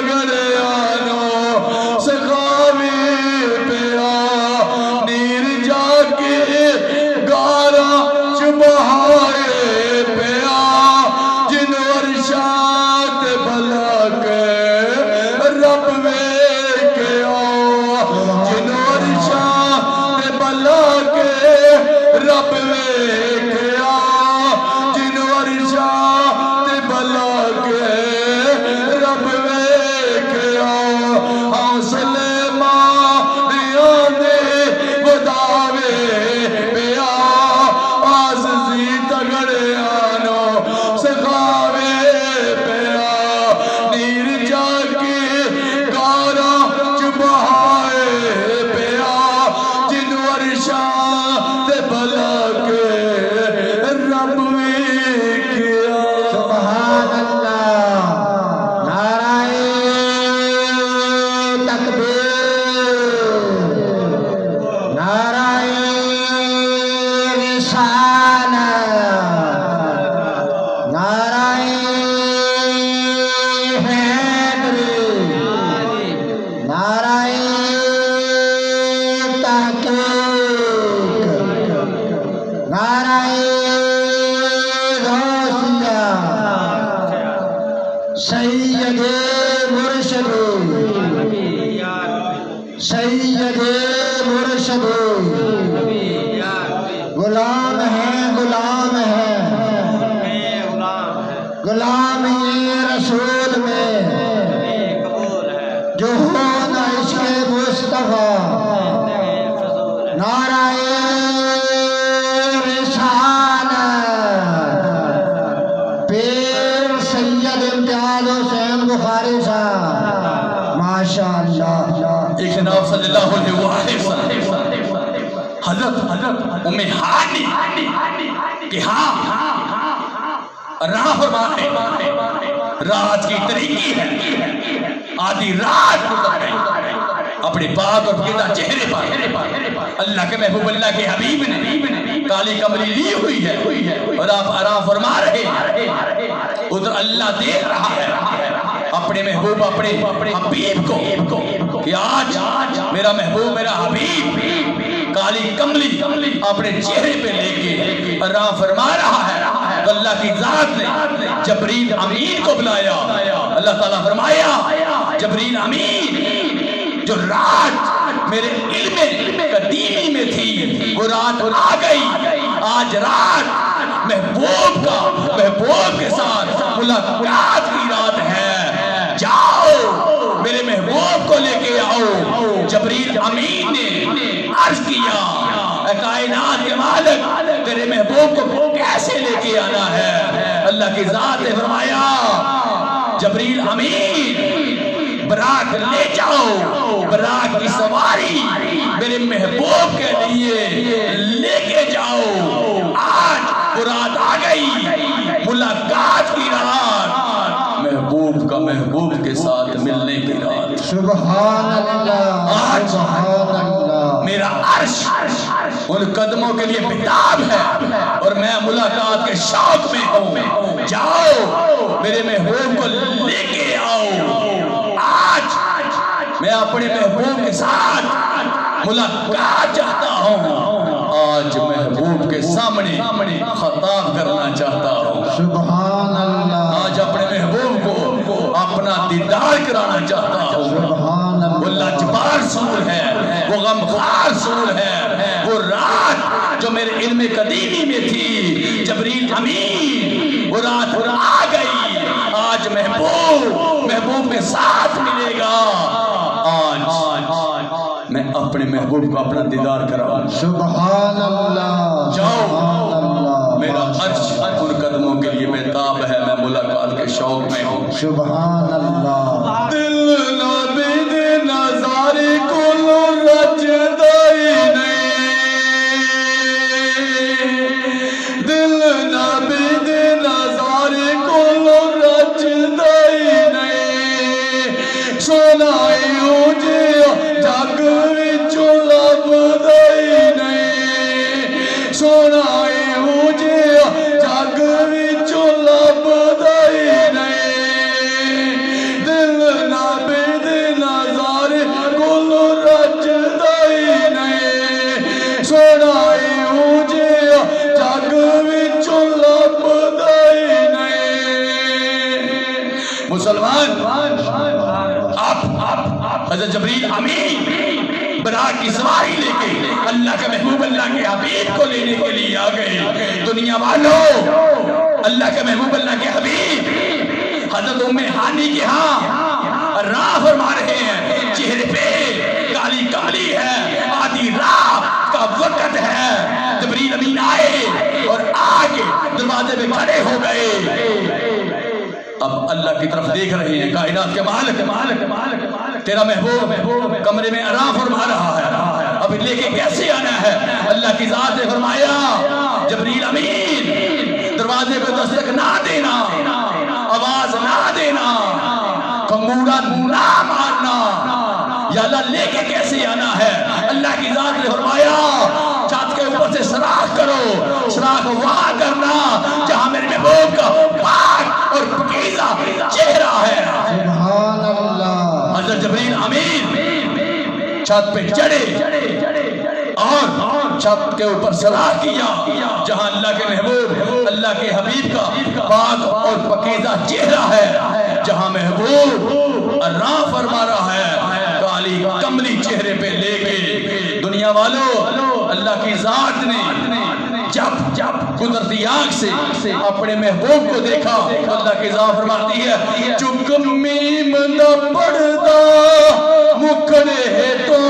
تگڑیانو سخاوی پیا نیر جا کے گارا چبہائے پیا جن ورشات بھلا کے رب ویکھیا جن ورشات بھلا کے رب ویکھیا جن ورشات بھلا کے رب ویکھیا حوصلے ماریاں دے وداوے پیا آززی تگڑیانو سخاوے پیا نیر جا کے گارا چبہائے پیا جن ورشات بھلا کے رب ویکھیا سبحان اللہ نعرہ تکبیر نعرہ رسالت نعرہ حیدری نعرہ تحقیق نعرہ غوثیہ سید مرشد سید مرشد غلام ہیں غلام ہیں غلام یہ رسول میں جو ہونا عشق مصطفیٰ نعرہ رسالت پیر سید امتیاز حسین بخاری صاحب ماشاءاللہ ایک جناب صلی اللہ علیہ وسلم حضرت ام ہانی کہ ہاں راہ فرماتے رات کی طریقی ہے آدھی رات گزر گئی اپنے پاک اور پکیدہ چہرے پر اللہ کے محبوب اللہ کے حبیب نے کالی کملی لی ہوئی ہے اور آپ آرام فرما رہے ہیں ادھر اللہ دیکھ رہا ہے اپنے محبوب اپنے حبیب کو کہ آج میرا محبوب میرا حبیب کالی کملی اپنے چہرے پہ لے کے آرام فرما رہا ہے تو اللہ کی ذات نے جبریل امین کو بلایا اللہ تعالیٰ فرمایا جبریل امین جو رات میرے علم قدیمی میں تھی وہ رات آ گئی آج رات محبوب کے ساتھ ملاقات کی رات ہے جاؤ میرے محبوب کو لے کے آؤ جبریل امین نے عرض کیا اے کائنات کے مالک تیرے محبوب کو کیسے لے کے آنا ہے اللہ کی ذات نے فرمایا جبریل امین براق لے جاؤ براق کی سواری میرے محبوب کے لیے لے کے جاؤ آج وہ رات آ گئی ملاقات کی رات محبوب کا محبوب کے ساتھ ملنے کی رات سبحان اللہ سبحان اللہ میرا عرش ان قدموں کے لیے بتاب ہے اور میں ملاقات کے شوق میں ہوں جاؤ میرے محبوب کو لے کے آؤ آج میں اپنے محبوب کے ساتھ ملاقات چاہتا ہوں آج محبوب کے سامنے خطاب کرنا چاہتا ہوں سبحان اللہ آج اپنے محبوب کو اپنا دیدار کرانا چاہتا ہوں سبحان اللہ وہ لاجبار سور ہے وہ غمخوار سور ہے وہ رات جو میرے علم قدیمی میں تھی جبریل امین وہ رات آ گئی آج محبوب کے ساتھ ملے گا آج میں اپنے محبوب کو اپنا دیدار کراؤں سبحان اللہ جاؤ سبحان اللہ میرا عرش ان قدموں کے لیے بےتاب ہے میں ملاقات کے شوق میں ہوں سبحان اللہ دل نابید نظاری کل رچ دائی نہیں دل نابید نظاری کل رچ دائی نہیں سنائی اوجے جگ وچوں لب دائی نہیں سنائی اوجے جگ وچوں لب دائی نہیں دل نابید حضرت جبریل امین براق کی سواری لے کے اللہ کے محبوب اللہ کے حبیب کو لینے کے لیے آ گئے. دنیا والوں، اللہ کے محبوب اللہ کے حبیب حضرت ام ہانی کے ہاں راہ فرما رہے ہیں. چہرے پہ کالی کالی ہے، آدھی رات کا وقت ہے. جبریل امین آئے اور آگے دروازے پہ کھڑے ہو گئے. اب اللہ کی طرف دیکھ رہے ہیں. کائنات کے مالک تیرا محبوب کمرے میں آرام فرما رہا ہے، اب لے کے کیسے آنا ہے؟ اللہ کی ذات نے فرمایا جبریل امین دروازے پہ دستک نہ دینا، آواز نہ دینا، کنگوڑا نہ مارنا. یا اللہ لے کے کیسے آنا ہے؟ اللہ کی ذات نے فرمایا چھت کے اوپر سے سراخ کرو. سراخ وہاں کرنا جہاں میرے محبوب کا پاک اور پاکیزہ چہرہ ہے. سبحان اللہ. حضرت جبریل امین چھت پہ چڑھے اور چھت کے اوپر سراخ کیا جہاں اللہ کے محبوب اللہ کے حبیب کا پاک اور پاکیزہ چہرہ ہے، جہاں محبوب آرام فرما رہا ہے کالی کملی چہرے پہ لے کے. دنیا والوں، اللہ کی ذات نے جب قدرتی آنکھ سے اپنے محبوب کو دیکھا تو اللہ کی ذات فرماتی ہے چکمیم نہ پڑدا مکڑے تو،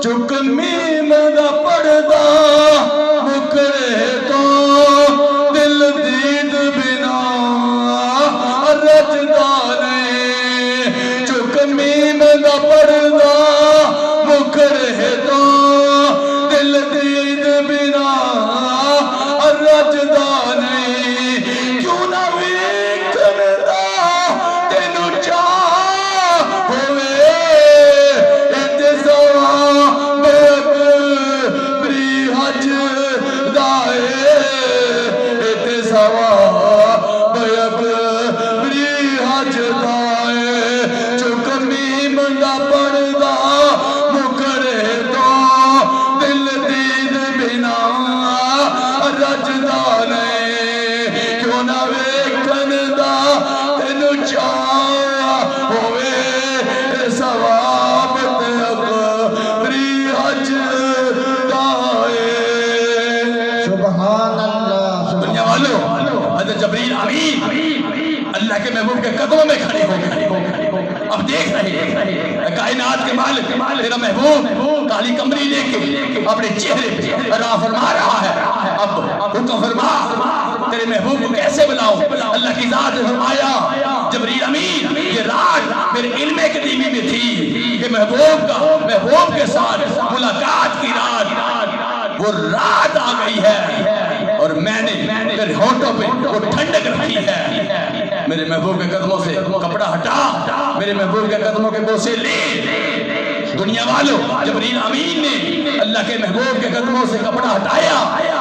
چکمیم نہ پڑدا مکڑے تو، دل دید بنا رجدانے. چکمیم نہ پڑدا مکڑے تو، دل دید بنا رجدانے. کیوں نہ ویکھدا تینوں چاہ ہوئے انتظام بری حج دائے، انتظام بری حج دائے. چکمیم نہ پڑدا مکڑے تو، دل دید بنا رجدانے. کیوں نہ ویکھدا تینوں چاہ ہوئے ثواب تے اکبری حج دائے. سبحان اللہ. دنیا والوں، حضرت جبریل امین اللہ کے محبوب کے قدموں میں کھڑے ہو گئے. اب دیکھ رہے ہیں کائنات کے مالک تیرا محبوب کالی کمری لے کے اپنے چہرے پہ آرام فرما رہا ہے. اب حکم فرما تیرے محبوب کو کیسے بلاؤں؟ اللہ کی ذات نے فرمایا جبریل امین یہ رات میرے علم قدیمی میں تھی کہ محبوب کے ساتھ ملاقات کی رات، وہ رات آ گئی ہے اور میں نے میرے ہونٹوں پہ وہ ٹھنڈک رکھی ہے. میرے محبوب کے قدموں سے کپڑا ہٹا، میرے محبوب کے قدموں کے بوسے لے. دنیا والوں، جبریل امین نے اللہ کے محبوب کے قدموں سے کپڑا ہٹایا،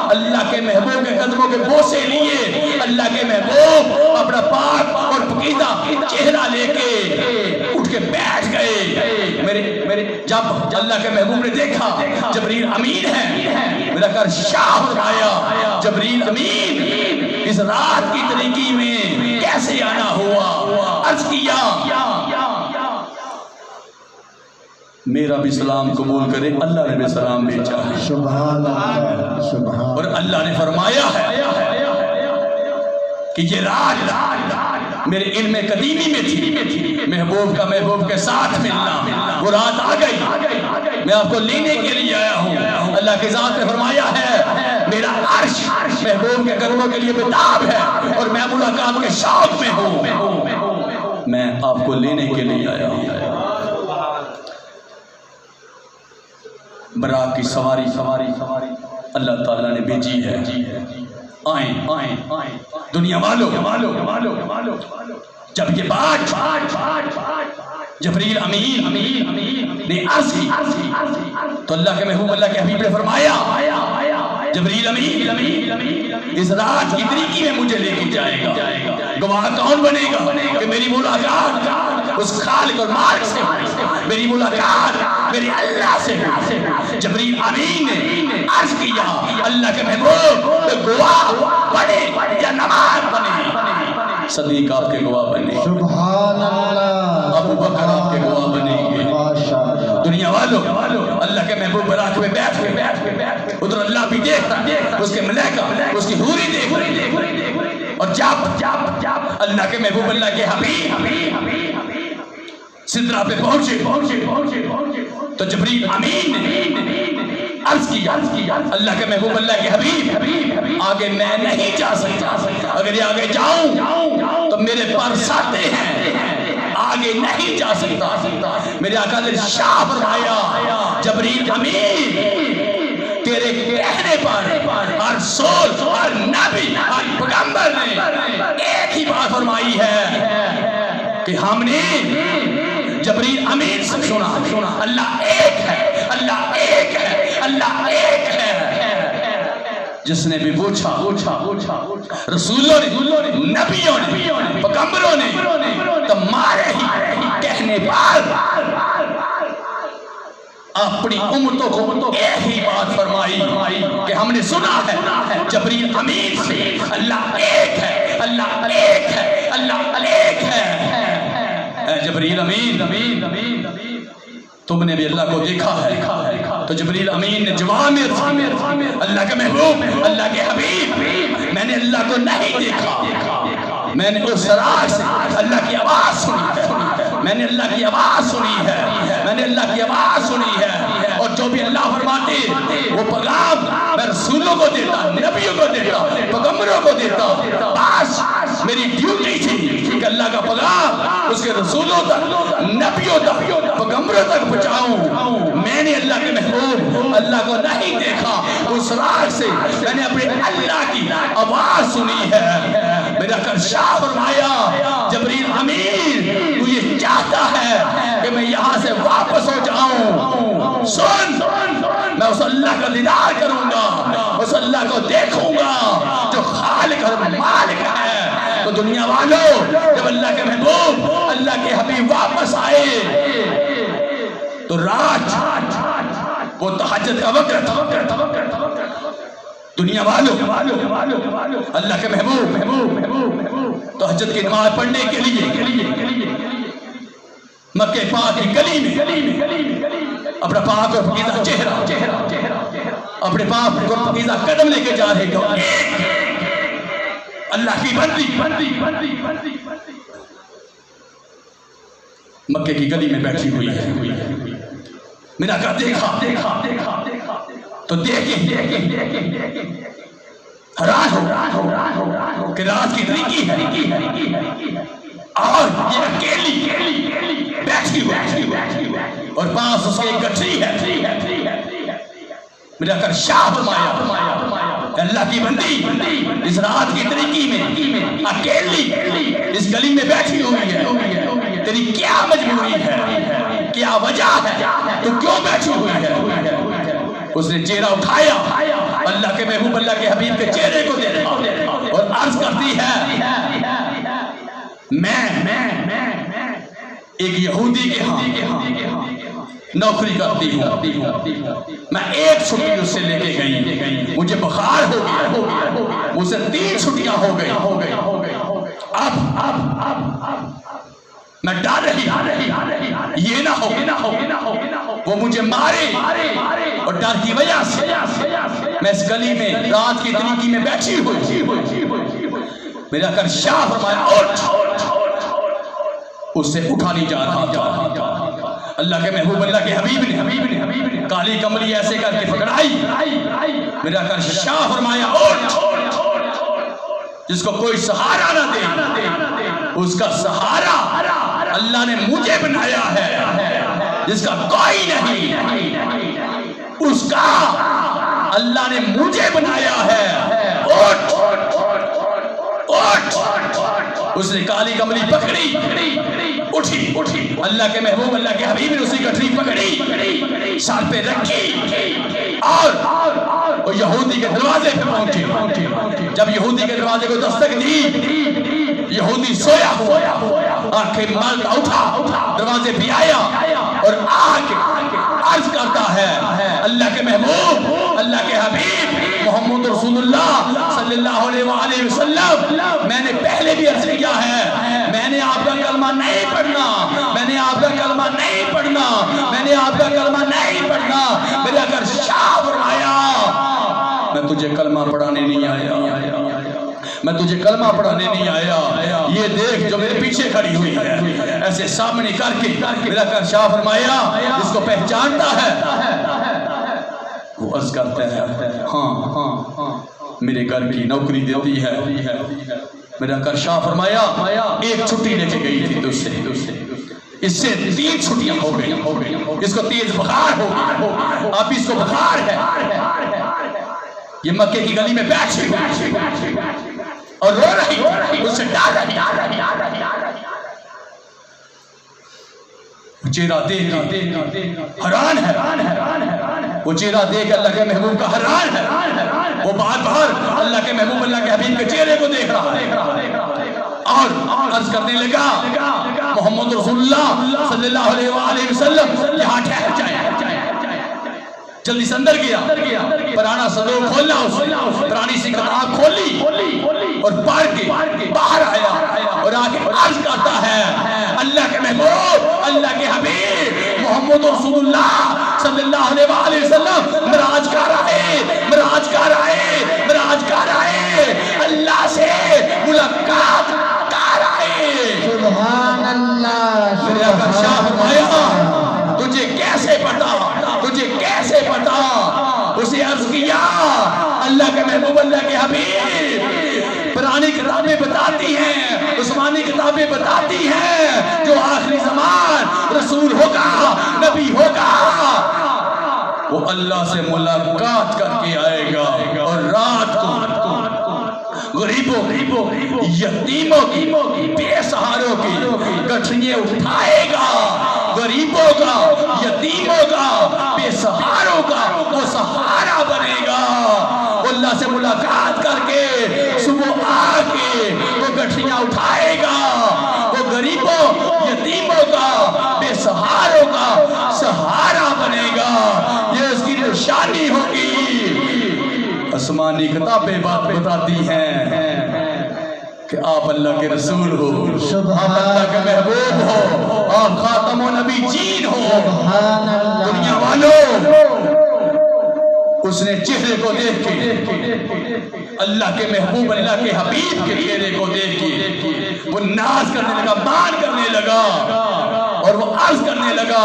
اللہ کے محبوب کے قدموں کے بوسے لیے. اللہ کے محبوب اپنا پاک اور پاکیزہ چہرہ لے کے اٹھ کے بیٹھ گئے. میرے جب اللہ کے محبوب نے دیکھا جبریل امین ہے، میرا گھر شاہ ہو گیا. جبریل امین اس رات کی تاریکی میں کیسے آنا ہوا؟ عرض کیا میرا بھی سلام قبول کرے، اللہ نے بھی سلام بھیجا ہے. سبحان اللہ. سبحان. اور اللہ نے فرمایا ہے کہ یہ رات میرے علم قدیمی میں تھی، محبوب کا محبوب کے ساتھ ملنا. وہ رات آ گئی، میں آپ کو لینے کے لیے آیا ہوں. اللہ کی ذات نے فرمایا ہے میرا عرش محبوب کے قدموں کے لیے بتاب ہے اور میں ملاقات کے شوق میں ہوں. میں آپ کو لینے کے لیے آیا ہوں. براق کی سواری اللہ تعالیٰ نے بھیجی ہے. آئیں دنیا والوں، جب یہ بات جبریل امین نے عرض کی تو اللہ کے محبوب اللہ کے حبیب نے فرمایا جبریل امین اس رات کی تاریکی میں مجھے لے کے جائے گا. گواہ کون بنے گا کہ میری ملاقات اس خالق اور مالک سے ہوئی، میری ملاقات میری اللہ سے ہوئی. جبریل امین نے عرض کیا اللہ کے محبوب گواہ بنے یا نماز بنے، صدیق آپ کے گواہ بنے. سبحان اللہ. ابو محبوب براق میں بیٹھ کے ادھر اللہ بھی دیکھتا اس کے ملائکہ اس کی حوری دیکھ رہی اور جب اللہ کے محبوب اللہ کے حبیب سدرہ پہ پہنچے تو جبریل امین نے عرض کیا اللہ کے محبوب اللہ کے حبیب آگے میں نہیں جا سکتا، اگر یہ آگے جاؤں تو میرے پر ساتے ہیں، آگے نہیں جا سکتا۔ میرے آقا نے شاہ فرمایا جبریل امین تیرے کہنے پر ہر رسول ہر نبی ہر پیغمبر نے ایک ہی بات فرمائی ہے کہ ہم نے جبریل امین سے سنا اللہ ایک ہے، اللہ ایک ہے، اللہ ایک ہے۔ جس نے بھی پوچھا رسولوں نے، نبیوں نے، پیغمبروں نے تمہارے ہی کہنے پر اپنی امتوں کو ایک ہی بات فرمائی کہ ہم نے سنا ہے جبریل امین سے اللہ ایک ہے، اللہ ایک ہے، اللہ ایک ہے۔ اے جبریل امین تم نے بھی اللہ کو دیکھا ہے؟ تو جبریل امین نے جواب میں اللہ کے محبوب اللہ کے حبیب میں نے اللہ کو نہیں دیکھا، میں نے اس راز سے اللہ کی آواز سنی ہے، میں نے اللہ کی آواز سنی ہے، میں نے اللہ کی آواز سنی ہے، اور جو بھی اللہ فرماتے وہ پیغام میں رسولوں کو دیتا، نبیوں کو دیتا، پیغمبروں کو دیتا۔ بس میری ڈیوٹی تھی کہ اللہ کا پیغام اس کے رسولوں تک، نبیوں تک، پیغمبروں تک پہنچاؤں۔ میں نے اللہ کے محبوب اللہ کو نہیں دیکھا، اس راز سے میں نے اپنے اللہ کی آواز سنی ہے۔ میرا کر شاہ فرمایا جبریل امین تو یہ چاہتا ہے کہ میں یہاں سے واپس ہو جاؤں، سن میں اس اللہ کا دیدار کروں گا، اس اللہ کو دیکھوں گا جو خالق اور مالک ہے۔ تو دنیا والوں جب اللہ کے محبوب اللہ کے حبیب واپس آئے تو رات وہ تہجد کا وقت تھا۔ دنیا والوں اللہ کے محبوب تہجد کی نماز پڑھنے کے لیے مکہ پاک کی گلی میں اپنا پاک اور پاکیزہ چہرہ، اپنے پاک اور پاکیزہ قدم لے کے جا رہے گا اللہ کی بندی مکے کی گلی میں بیٹھی ہوئی ہے۔ میرا کہا دیکھا تو دیکھیں حیران ہو کہ رات کی طریقی ہے اور یہ اکیلی بیٹھی ہوئی اور پاس اس کے ایک گٹھری ہے۔ میرا کر شاہ فرمایا اللہ کی بندی اس رات کی طریقی میں اکیلی اس گلی میں بیٹھی ہوئی ہے، تیری کیا مجبوری ہے، کیا وجہ ہے، تو کیوں بیٹھی ہوئی ہے؟ اس نے چہرہ اٹھایا، اللہ کے محبوب اللہ کے حبیب کے چہرے کو دیکھا اور عرض کرتی ہے میں ایک یہودی کے ہاں نوکری کرتی ہوں، میں ایک چھٹی اس سے لے کے گئی، مجھے بخار ہو گیا، مجھے 3 چھٹیاں ہو گئی، اب میں ڈر رہی یہ نہ ہو وہ مجھے مارے، اور ڈر کی وجہ سے میں اس گلی میں رات کی طریقی میں بیٹھی ہوئی۔ میرا کر شاہ فرمایا اٹھ، اس سے اٹھا نہیں جا رہا تھا۔ اللہ کے محبوب اللہ کے حبیب نے کالی کملی ایسے کر کے پکڑائی، میرا کر شاہ فرمایا اٹھ، جس کو کوئی سہارا نہ دے اس کا سہارا اللہ نے مجھے بنایا ہے، جس کا کوئی نہیں اس کا اللہ نے مجھے بنایا ہے۔ اٹھ، اس نے کالی کملی پکڑی، اٹھی، اللہ کے محبوب اللہ کے حبیب نے اسی گٹھری پکڑی، سر پہ رکھی اور یہودی کے دروازے پہ پہنچے۔ جب یہودی کے دروازے کو دستک دی، یہودی سویا ہوا آنکھیں مالتا اٹھا، دروازے پہ آیا اور آگے عرض کرتا ہے اللہ کے محبوب اللہ کے حبیب محمد رسول اللہ صلی اللہ علیہ وآلہ وسلم، میں نے پہلے بھی عرض کیا ہے میں نے آپ کا کلمہ نہیں پڑھنا، میں نے آپ کا کلمہ نہیں پڑھنا، میں نے آپ کا کلمہ نہیں پڑھنا۔ میرا تجھے کلمہ پڑھانے نہیں آیا، میں تجھے کلمہ پڑھانے نہیں آیا، یہ دیکھ جو میرے پیچھے کھڑی ہوئی ہے، ایسے سامنے کر کے میرا شاہ فرمایا اس کو پہچانتا ہے، وہ عرض کرتے ہیں ہاں میرے گھر کی نوکری دیتی ہے۔ میرا گھر شاہ فرمایا ایک چھٹی لے کے گئی تھی تجھ سے، اس سے 3 چھٹیاں ہو گئی، اس کو تیز بخار ہو گئی، اب اس کو بخار ہے، یہ مکے کی گلی میں بیٹھی اور رو رہی، اس سے ڈر رہی، چہرہ دیکھ حیران ہے، وہ چہرہ دیکھ اللہ کے محبوب کا حیران ہے، وہ بار بار اللہ کے محبوب اللہ کے حبیب کے چہرے کو دیکھ رہا ہے اور عرض کرنے لگا محمد رسول اللہ صلی اللہ علیہ وآلہ وسلم یہاں ٹھہر جائیں، جلدی سے اندر گیا، پرانا صندوق کھولا، پرانی سی کتاب کھولی اور پڑھ کے باہر آیا اور آگے عرض کرتا ہے اللہ کے محبوب اللہ کے حبیب محمد رسول اللہ صلی اللہ علیہ وآلہ وسلم معراج کر آئے، معراج کر آئے، معراج کر آئے، اللہ سے ملاقات کر آئے۔ سبحان اللہ، میرے آقا شاہ فرمایا تجھے کیسے پتا، تجھے کیسے پتا؟ اسے عرض کیا اللہ کے محبوب اللہ کے حبیب پرانی کتابیں بتاتی ہیں، عثمانی کتابیں بتاتی ہیں جو آخری زمان رسول ہوگا، نبی ہوگا، وہ اللہ سے ملاقات کر کے آئے گا اور رات کو غریبوں یتیموں کی بے سہاروں کی گٹھڑیاں اٹھائے گا، غریبوں کا یتیموں کا بے سہاروں کا وہ سہارا بنے گا، اللہ سے ملاقات کر کے صبح آ کے وہ گٹھڑیاں اٹھائے گا، وہ غریبوں یتیموں کا بے سہاروں کا سہارا بنے گا، یہ اس کی نشانی ہوگی۔ آسمانی کتابیں بات بتاتی ہیں کہ آپ اللہ کے رسول ہو، آپ اللہ کے محبوب ہو، آپ خاتم النبیین ہو۔ دنیا والوں اس نے چہرے کو دیکھ کے اللہ کے محبوب اللہ کے حبیب کے چہرے کو دیکھ کے وہ ناز کرنے لگا، مان کرنے لگا اور وہ عرض کرنے لگا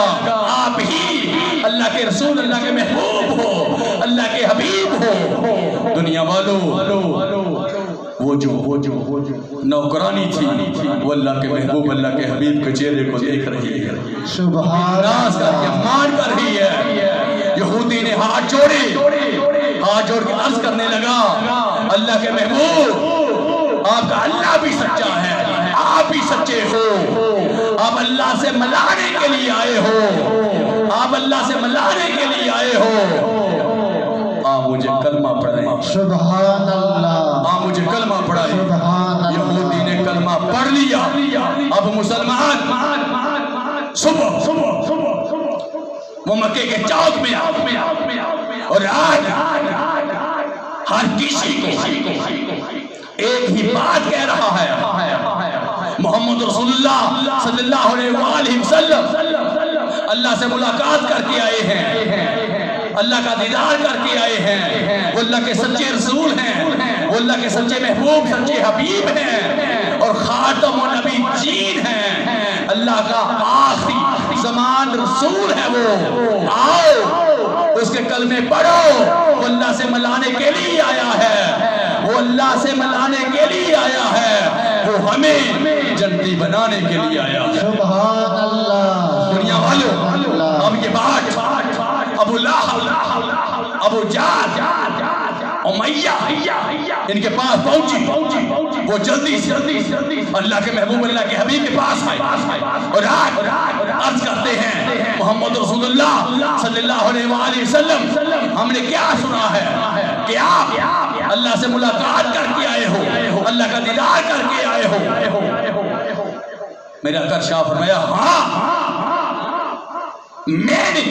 آپ ہی اللہ کے رسول اللہ کے محبوب ہو، اللہ کے حبیب ہو۔ دنیا والوں وہ جو نوکرانی تھی وہ اللہ کے محبوب اللہ کے حبیب کے چہرے کو دیکھ رہی ہے، ناز کر کے مان کر رہی ہے۔ یہودی نے ہاتھ جوڑے، ہاتھ جوڑ کے عرض کرنے لگا اللہ کے محبوب آپ کا اللہ بھی سچا ہے، آپ بھی سچے ہو، آپ اللہ سے ملانے کے لیے آئے ہو، آپ اللہ سے ملانے کے لیے آئے ہو، آپ مجھے کلمہ پڑھائیں۔ سبحان اللہ، آپ مجھے کلمہ پڑھائیں۔ سبحان اللہ۔ یہودی نے کلمہ پڑھ لیا، اب مسلمان صبح وہ مکے کے چوک میں اور آج ہر کسی کو ایک ہی بات کہہ رہا ہے محمد رسول اللہ صلی اللہ علیہ وآلہ وسلم اللہ سے ملاقات کر کے آئے ہیں، اللہ کا دیدار کر کے آئے ہیں، وہ اللہ کے سچے رسول ہیں، وہ اللہ کے سچے محبوب سچے حبیب ہیں اور خاتم النبیین ہیں، اللہ کا آخری زمان رسول ہے۔ وہ آؤ اس کے کلمے پڑھو، وہ اللہ سے ملانے کے لیے آیا ہے، وہ اللہ سے ملانے کے لیے آیا ہے، وہ ہمیں جنتی بنانے کے لیے آیا ہے۔ سبحان اللہ۔ دنیا والوں اب یہ بات ابو لہب، ابو جہل، امیہ ان کے پاس پہنچی، وہ جلدی سے اللہ کے محبوب اللہ کے حبیب کے پاس آئے اور عرض کرتے ہیں محمد رسول اللہ صلی اللہ علیہ وآلہ وسلم ہم نے کیا سنا ہے کہ آپ اللہ سے ملاقات کر کے آئے ہو، اللہ کا دیدار کر کے آئے ہو۔ میرا کر شاہ فرمایا ہاں میں نے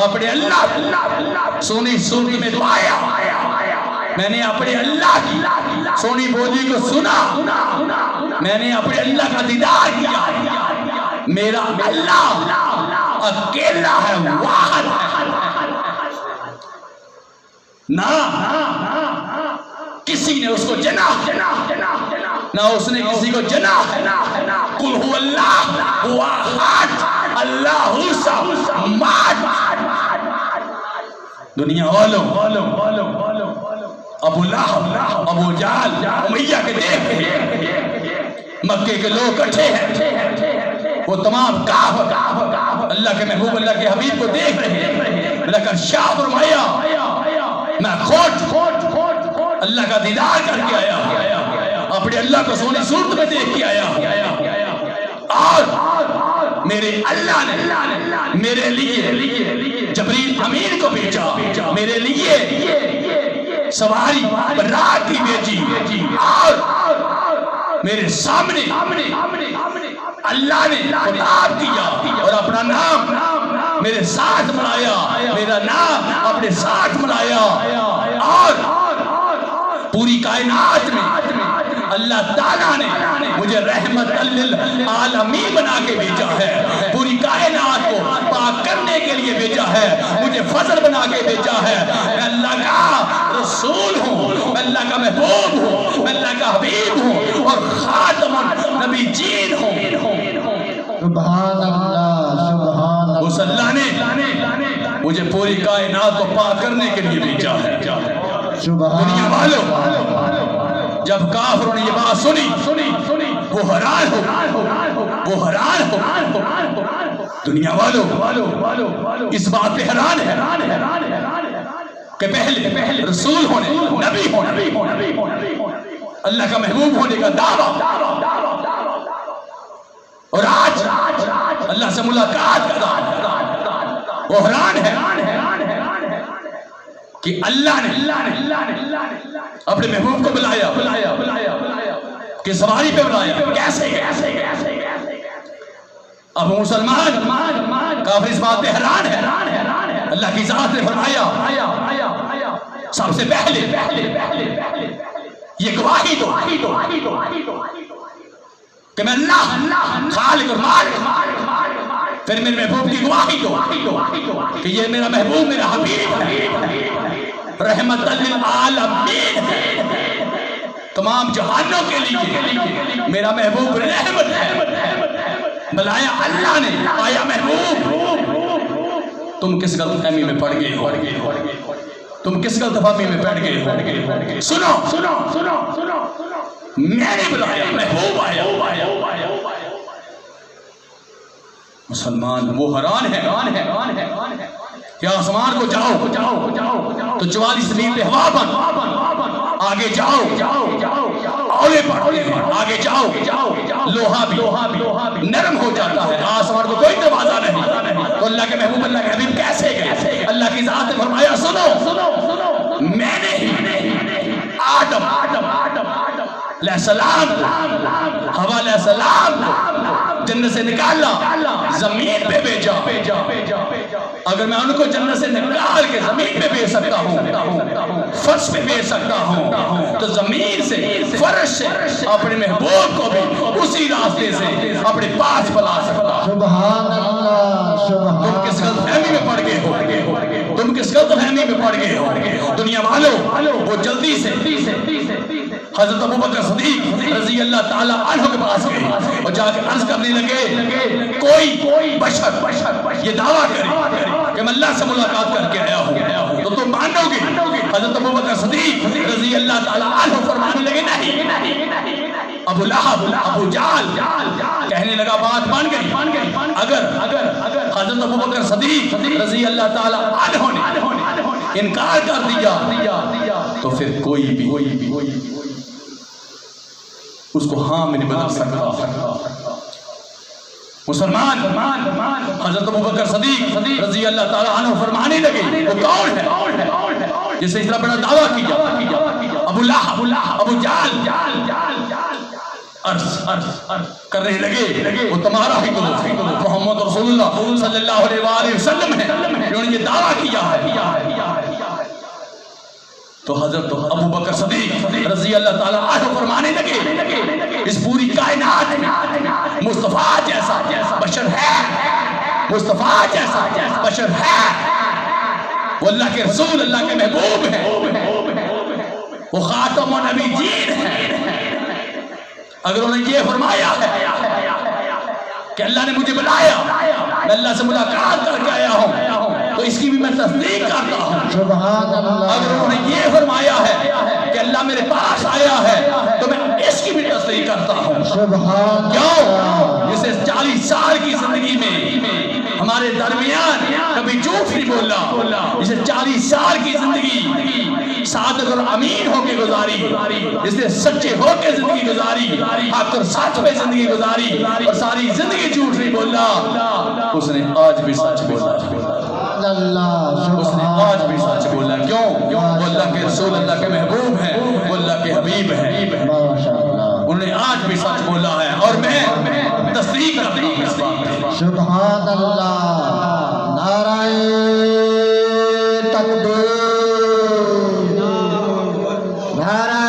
اپنے اللہ سونی صورت میں پایا، میں نے اپنے اللہ کی سونی بولی کو سنا، میں نے اپنے اللہ کا دیدار کیا، میرا اللہ اکیلا ہے، واحد ہے۔ نہ کسی نے اس کو جناح نہ اس نے کسی کو جناح قل هو اللہ واحد اللہ الصمد. دنیا والوں ابو لہب ابو جہل امیہ کے دیکھ مکے کے لوگ اکٹھے ہیں، وہ تمام کافر اللہ کے محبوب اللہ کے حبیب کو دیکھ رہے ہیں. لیکن شاہ فرمایا میں خود اللہ کا دیدار کر کے آیا، اپنے اللہ کو سونی صورت میں دیکھ کے آیا، اور میرے اللہ نے میرے لیے جبریل امین کو بھیجا، میرے لیے سواری برات کی بھیجی، اور میرے سامنے اللہ نے خطاب کیا اور اپنا نام میرے ساتھ ملایا، میرا نام اپنے ساتھ ملایا، اور پوری کائنات میں اللہ تعالیٰ نے مجھے رحمت للعالمین بنا کے بھیجا ہے، پوری کائنات کو پاک کرنے کے لیے بھیجا ہے، مجھے فضل بنا کے بھیجا ہے. میں اللہ کا رسول ہوں، میں اللہ کا محبوب ہوں، میں اللہ کا حبیب ہوں، اور خاتم النبیین ہوں. سبحان اللہ سبحان اللہ. اس اللہ نے مجھے پوری کائنات کو پاک کرنے کے لیے بھیجا ہے. دنیا والوں جب کافروں نے یہ بات سنی وہ حیران ہو. دنیا والوں اس بات پہ حیران ہے کہ پہلے رسول ہونے، نبی ہونے، اللہ کا محبوب ہونے کا دعویٰ، اور آج اللہ سے ملاقات کا دعویٰ. وہ حیران ہے کہ اللہ نے اپنے محبوب کو بلایا کہ سواری پہ بلایا. کیسے؟ اب مسلمان کافر اس بات پہ حیران ہے. اللہ کی ذات نے فرمایا سب سے پہلے یہ گواہی دو کہ میں اللہ خالق اور مالک. پھر میرے محبوب کی گواہی دو کہ یہ میرا محبوب میرا حبیب ہے، رحمت للعالمین ہے، تمام جہانوں کے لیے میرا محبوب رحمت ہے. بلایا اللہ نے، آیا محبوب. تم کس غلط فہمی میں پڑ گئے ہو؟ تم کس غلط فہمی میں پڑ گئے ہو؟ سنو میں نے بلایا، محبوب آیا. مسلمان وہ حیران ہے کہ آسمان کو جاؤ تو 44 میل پہ ہوا بن، آگے جاؤ اولے پڑھتے ہیں، آگے جاؤ لوہا بھی نرم ہو جاتا ہے، آسمان کو کوئی دروازہ نہیں. تو اللہ کے محبوب اللہ کے حبیب کیسے گئے؟ اللہ کی ذات نے فرمایا سنو میں نے آدم علیہ السلام حوا علیہ السلام جنت سے نکالا، زمین پہ بھیجا. اگر میں ان کو جنت سے نکال کے زمین پہ بھیج سکتا ہوں، فرش پہ بھیج سکتا ہوں، تو زمین سے فرش سے اپنے محبوب کو بھی اسی راستے سے اپنے پاس بلا سکتا ہوں. سبحان اللہ سبحان. تم کس غلط فہمی میں پڑ گئے ہو؟ تم کس غلط فہمی میں پڑ گئے ہو؟ دنیا والوں وہ جلدی سے حضرت ابوبکر صدیق رضی اللہ تعالیٰ عنہ کے پاس گئے اور جا کے عرض کرنے لگے کوئی بشر یہ دعویٰ کرے کہ میں اللہ سے ملاقات کر کے آیا ہوں تو تم مانو گے؟ حضرت ابوبکر صدیق رضی اللہ تعالیٰ عنہ فرمانے لگے نہیں. ابو لہب ابو جہل کہنے لگا بات مان گئی. اگر حضرت ابوبکر صدیق رضی اللہ تعالیٰ عنہ نے انکار کر دیا تو پھر کوئی بھی اس کو ہاں میں نہیں بدل سکتا. مسلمان حضرت ابوبکر صدیق رضی اللہ تعالیٰ عنہ فرمانے لگے وہ کون ہے جس نے اس طرح بڑا دعویٰ کیا؟ ابو لہب ابو جہل عرض کرنے لگے وہ تمہارا ہی محمد رسول اللہ صلی اللہ علیہ وآلہ وسلم ہے جنہوں نے یہ دعویٰ کیا ہے. تو حضرت ابوبکر صدیق رضی اللہ تعالیٰ عنہ فرمانے لگے اس پوری کائنات میں مصطفیٰ جیسا بشر ہے، مصطفیٰ جیسا بشر ہے وہ اللہ کے رسول، اللہ کے محبوب ہیں، وہ خاتم النبیین ہیں۔ اگر انہوں نے یہ فرمایا ہے کہ اللہ نے مجھے بلایا، میں اللہ سے ملاقات کر کے آیا ہوں، تو اس کی بھی میں تصدیق کرتا ہوں۔ سبحان اللہ۔ اگر انہوں نے یہ فرمایا ہے کہ اللہ میرے پاس آیا ہے، تو میں اس کی بھی تصدیق کرتا ہوں۔ سبحان کیوں؟ اللہ۔ جسے 40 سال کی زندگی میں ہمارے درمیان کبھی جھوٹ نہیں بولا، جسے 40 سال کی زندگی صادق اور امین ہو کے گزاری، جس نے سچے ہو کے زندگی گزاری، حق اور سچ پہ زندگی گزاری اور ساری زندگی جھوٹ نہیں بولا، اس نے آج بھی سچ بولا۔ اس نے آج بھی سچ بولا۔ کیوں؟ وہ اللہ کے رسول، اللہ کے محبوب ہیں، وہ اللہ کے حبیب ہیں۔ انہوں نے آج بھی سچ بولا ہے اور میں تصدیق کرتا ہوں اس بات کی۔ سبحان اللہ۔ نعرہ تکبیر، نعرہ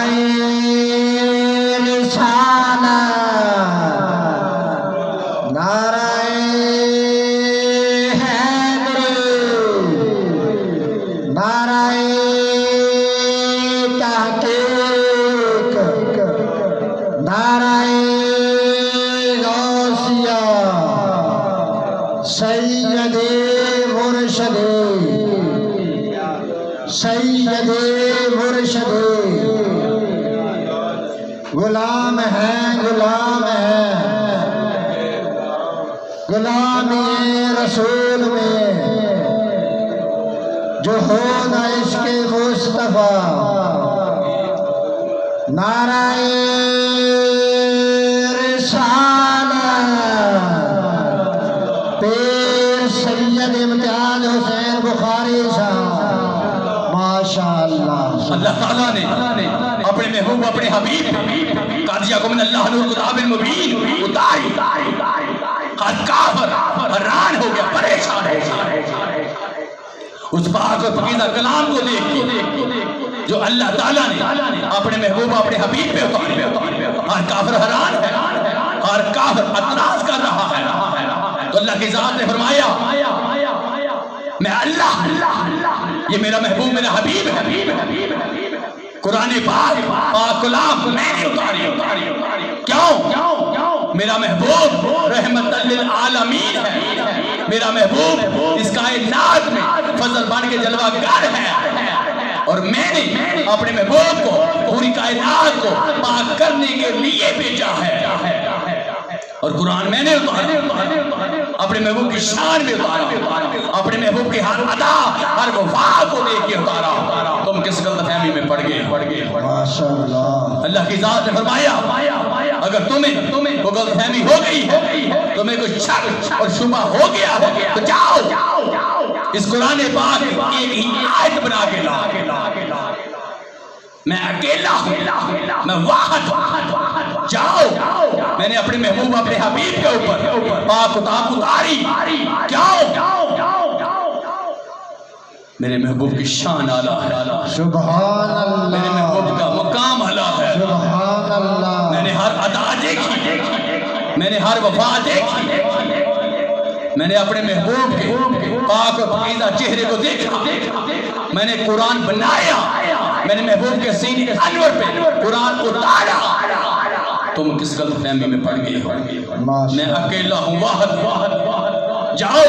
رسالت، نعرہ سید مرشد، سید مرشد، غلام ہیں، غلام ہیں، غلامی رسول میں جو ہو نہ عشق مصطفیٰ۔ نعرہ پیر سید امتیاز حسین بخاری صاحب، ماشاءاللہ۔ اللہ تعالیٰ نے اپنے محبوب، اپنے حبیب قادیہ من اللہ نور کتاب المبین اتاری، ہر کافر حیران ہو گیا، پریشان ہو گیا اس پاک اور پاکیزہ کلام کو دیکھ کے جو اللہ تعالیٰ نے اپنے محبوب، اپنے حبیب پہ اتارے۔ ہر کافر حیران ہے، ہر کافر اعتراض کر رہا ہے، تو اللہ کی ذات نے فرمایا میں اللہ، یہ میرا محبوب، میرا حبیب ہے، قرآن پاک کلام میں نے اتاری۔ کیوں؟ میرا محبوب رحمت للعالمین ہے، میرا محبوب اس کائنات میں فضل بن کے جلوہ گر ہے، اور میں نے اپنے محبوب کو پوری کائنات کو پاک کرنے کے لیے بھیجا ہے، اور قرآن میں نے اتارا، اپنے محبوب کی شان میں اتارا، اپنے محبوب کی ہر ادا، ہر وفا کو دیکھ کے اتارا۔ تم کس غلط فہمی میں پڑ گئے؟ ماشاءاللہ۔ اللہ کی ذات نے فرمایا اگر تمہیں وہ غلط فہمی ہو گئی ہے، تمہیں کوئی شک اور شبہ ہو گیا ہے، تو جاؤ اس قرآن پاک ایک ہی آیت بنا کے لا۔ میں اکیلا ہوں، میں واحد ہوں، جاؤ میں نے اپنے محبوب، اپنے حبیب کے اوپر پاک کتاب اتاری۔ کیوں؟ میرے محبوب کی شان اعلیٰ ہے، سبحان اللہ۔ میرے محبوب کا مقام اعلیٰ ہے، سبحان اللہ۔ میں نے ہر ادا دیکھی، میں نے ہر وفا دیکھی، میں نے اپنے محبوب کے پاک اور پاکیزہ چہرے کو دیکھا، میں نے قرآن بنایا، میں نے محبوب کے سینے انور پہ قرآن اتارا۔ تم کس غلط فہمی میں پڑ گئے ہو؟ میں اکیلا ہوں، واحد۔ جاؤ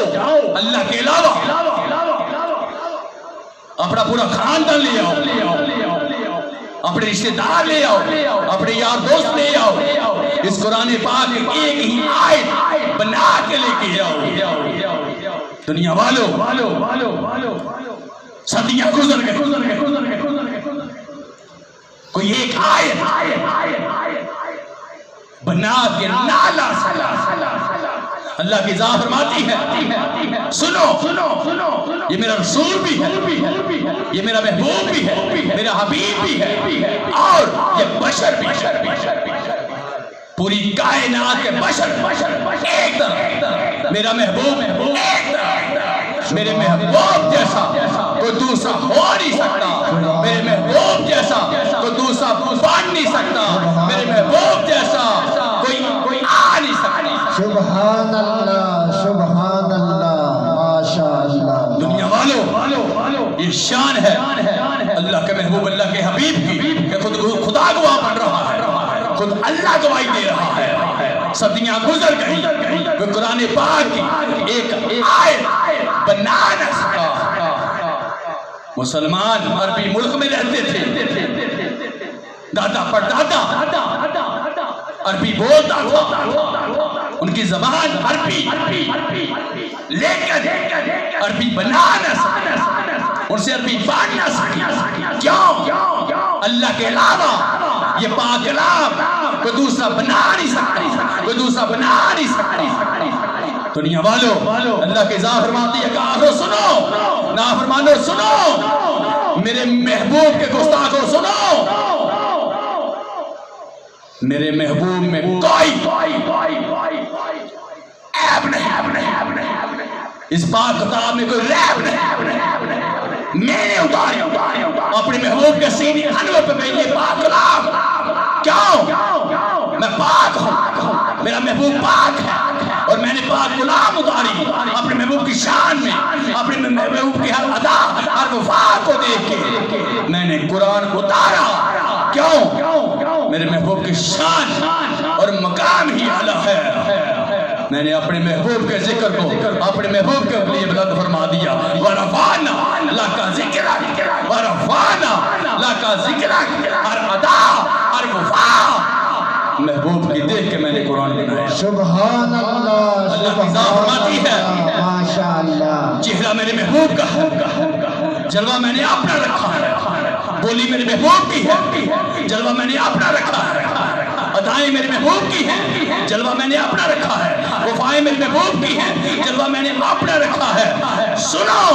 اللہ کے علاوہ اپنا پورا خاندان لے آؤ، اپنے رشتہ دار لے آؤ، اپنے یار دوست لے آؤ، اس قرآن پاک ایک ہی آیت بنا کے لے کے آؤ۔ دنیا والو صدیاں گزر گئے، کوئی ایک آیت بنا کے نالا سلا۔ اللہ کی ذات فرماتی ہے سنو، یہ میرا رسول بھی ہے، یہ میرا محبوب بھی ہے، میرا حبیب بھی ہے، اور یہ بشر بھی ہے، پوری کائنات کے بشر ایک طرف، میرا محبوب ایک طرف۔ میرے محبوب جیسا کوئی دوسرا ہو نہیں سکتا، میرے محبوب جیسا کوئی دوسرا بن نہیں سکتا، میرے محبوب جیسا کوئی آ نہیں سکتا۔ سبحان اللہ، سبحان اللہ، ماشاءاللہ۔ دنیا والو یہ شان ہے اللہ کے محبوب اللہ کے حبیب کی کہ خود خدا گواہ بن رہا ہے، خود اللہ گواہی دے رہا ہے۔ صدیاں گزر گئی، وہ قرآن پاک کی ایک آیت بنا نہ سکا۔ مسلمان عربی ملک میں رہتے تھے، دادا پردادا عربی بولتا تھا، ان کی زبان عربی، لیکن عربی بنا نہ سکا، ان سے عربی بات نہ سکی۔ کیوں؟ اللہ کے علاوہ یہ پاک کلام کوئی دوسرا بنا نہیں سکتا، کوئی دوسرا بنا نہیں سکتا۔ دنیا والو اللہ کے ذات فرماتی ہے کافرو سنو، نافرمانو سنو، میرے محبوب کے گستاخو سنو، میرے محبوب میں کوئی عیب نہیں، اس پاک کتاب میں کوئی ریب نہیں۔ میں نے اتاری اپنے محبوب کے سینے انور پہ میں یہ پاک کلام۔ کیوں؟ میں پاک ہوں، میرا محبوب پاک ہے، اور میں نے پاک کلام اتاری اپنے محبوب کی شان میں، اپنے محبوب کی ہر ادا ہر وفا کو دیکھ کے میں نے قرآن اتارا۔ کیوں؟ میرے محبوب کی شان اور مقام ہی اعلیٰ ہے۔ میں نے اپنے محبوب کے ذکر کو اپنے محبوب کے لیے بلند فرما دیا۔ وَرَفَعْنَا لَكَ ذِكْرَكَ وَرَفَعْنَا لَكَ ذِكْرَكَ، ہر ادا ہر وفا محبوب کی دیکھ کے میں نے قرآن بنایا۔ سبحان اللہ، اللہ کی ذات فرماتی ہے ماشاءاللہ، چہرہ میرے محبوب کا ہے، جلوہ میں نے اپنا رکھا ہے، بولی میرے محبوب کی ہے، جلوہ میں نے اپنا رکھا ہے، ادائیں میرے محبوب کی ہیں، جلوہ میں نے اپنا رکھا ہے، وفائیں میرے محبوب کی ہیں، جلوہ میں نے اپنا رکھا ہے۔ سنو،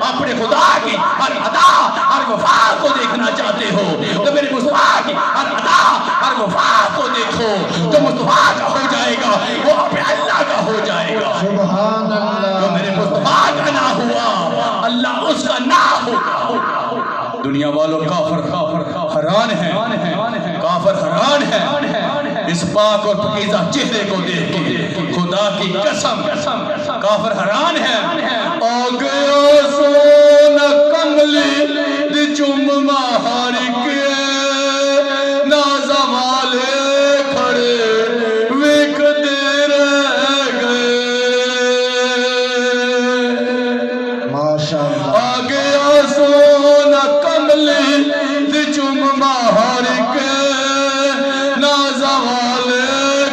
اپنے خدا کی ہر ادا ہر وفا کو دیکھنا چاہتے ہو تو میرے مصطفیٰ کی ہر ادا ہر وفا کو دیکھو، جو مصطفیٰ کا ہو جائے گا وہ اپنے اللہ کا ہو جائے گا۔ سبحان اللہ، جو میرے مصطفیٰ کا نہ ہوا اللہ اس کا نہ ہوگا۔ دنیا والوں کافر حیران ہیں، کافر حیران ہیں اس پاک اور پاکیزہ چہرے کو دیکھ کے، خدا کی قسم کافر حیران ہیں۔ آگیا سونا کملی دی چم مہار کے نازا والے کھڑے ویکھ دے رہ گئے، ماشاءاللہ، آگیا سونا کملی دی چم مہار کے نازا والے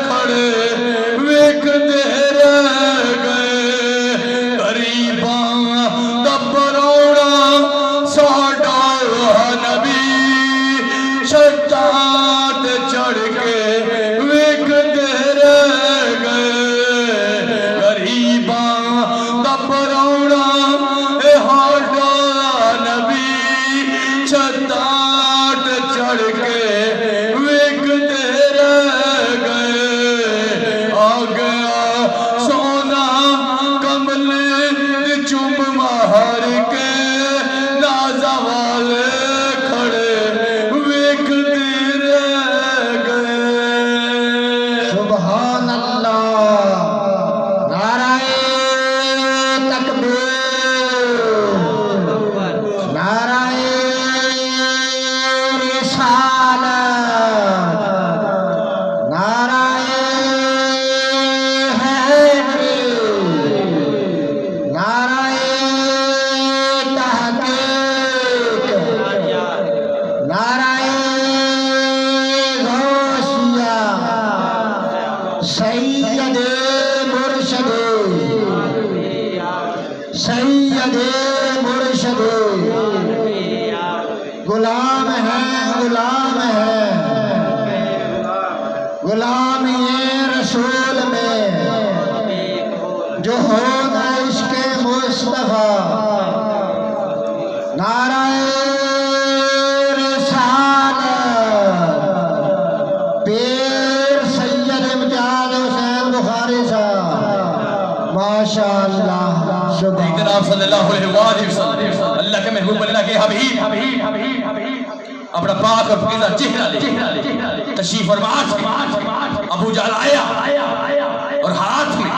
کھڑے ویکھ دے رہ گئے، غریباں دا پروڑا ساڈا نبی چھتاں تے چڑھ کے ویکھ دے رہ گئے، غریباں دا پروڑا اے ہاڈا نبی چھتاں تے چڑھ کے ویکھ دے رہ گئے، آ گیا سونا کملے دی چم مہار کے نازا والے کھڑے ویکھ دے رہ گئے۔ سبحان اللہ، نعرہ تکبیر، نعرہ رسالت، نعرہ حیدری، نعرہ تحقیق، نعرہ غوثیہ، سید مرشد، سید مرشد، غلام ہیں، غلام ہیں، غلام یہ رسول میں جو ہوگا عشق مصطفیٰ، نعرہ رسالت، پیر سید امتیاز حسین بخاری صاحب، ماشاءاللہ، سبحان جناب صلی اللہ علیہ وسلم اللہ کے محبوب اللہ کے حبیب اپنا پاک اور پاکیزہ چہرہ لے تشریف فرما، ابو جہل آیا اور ہاتھ میں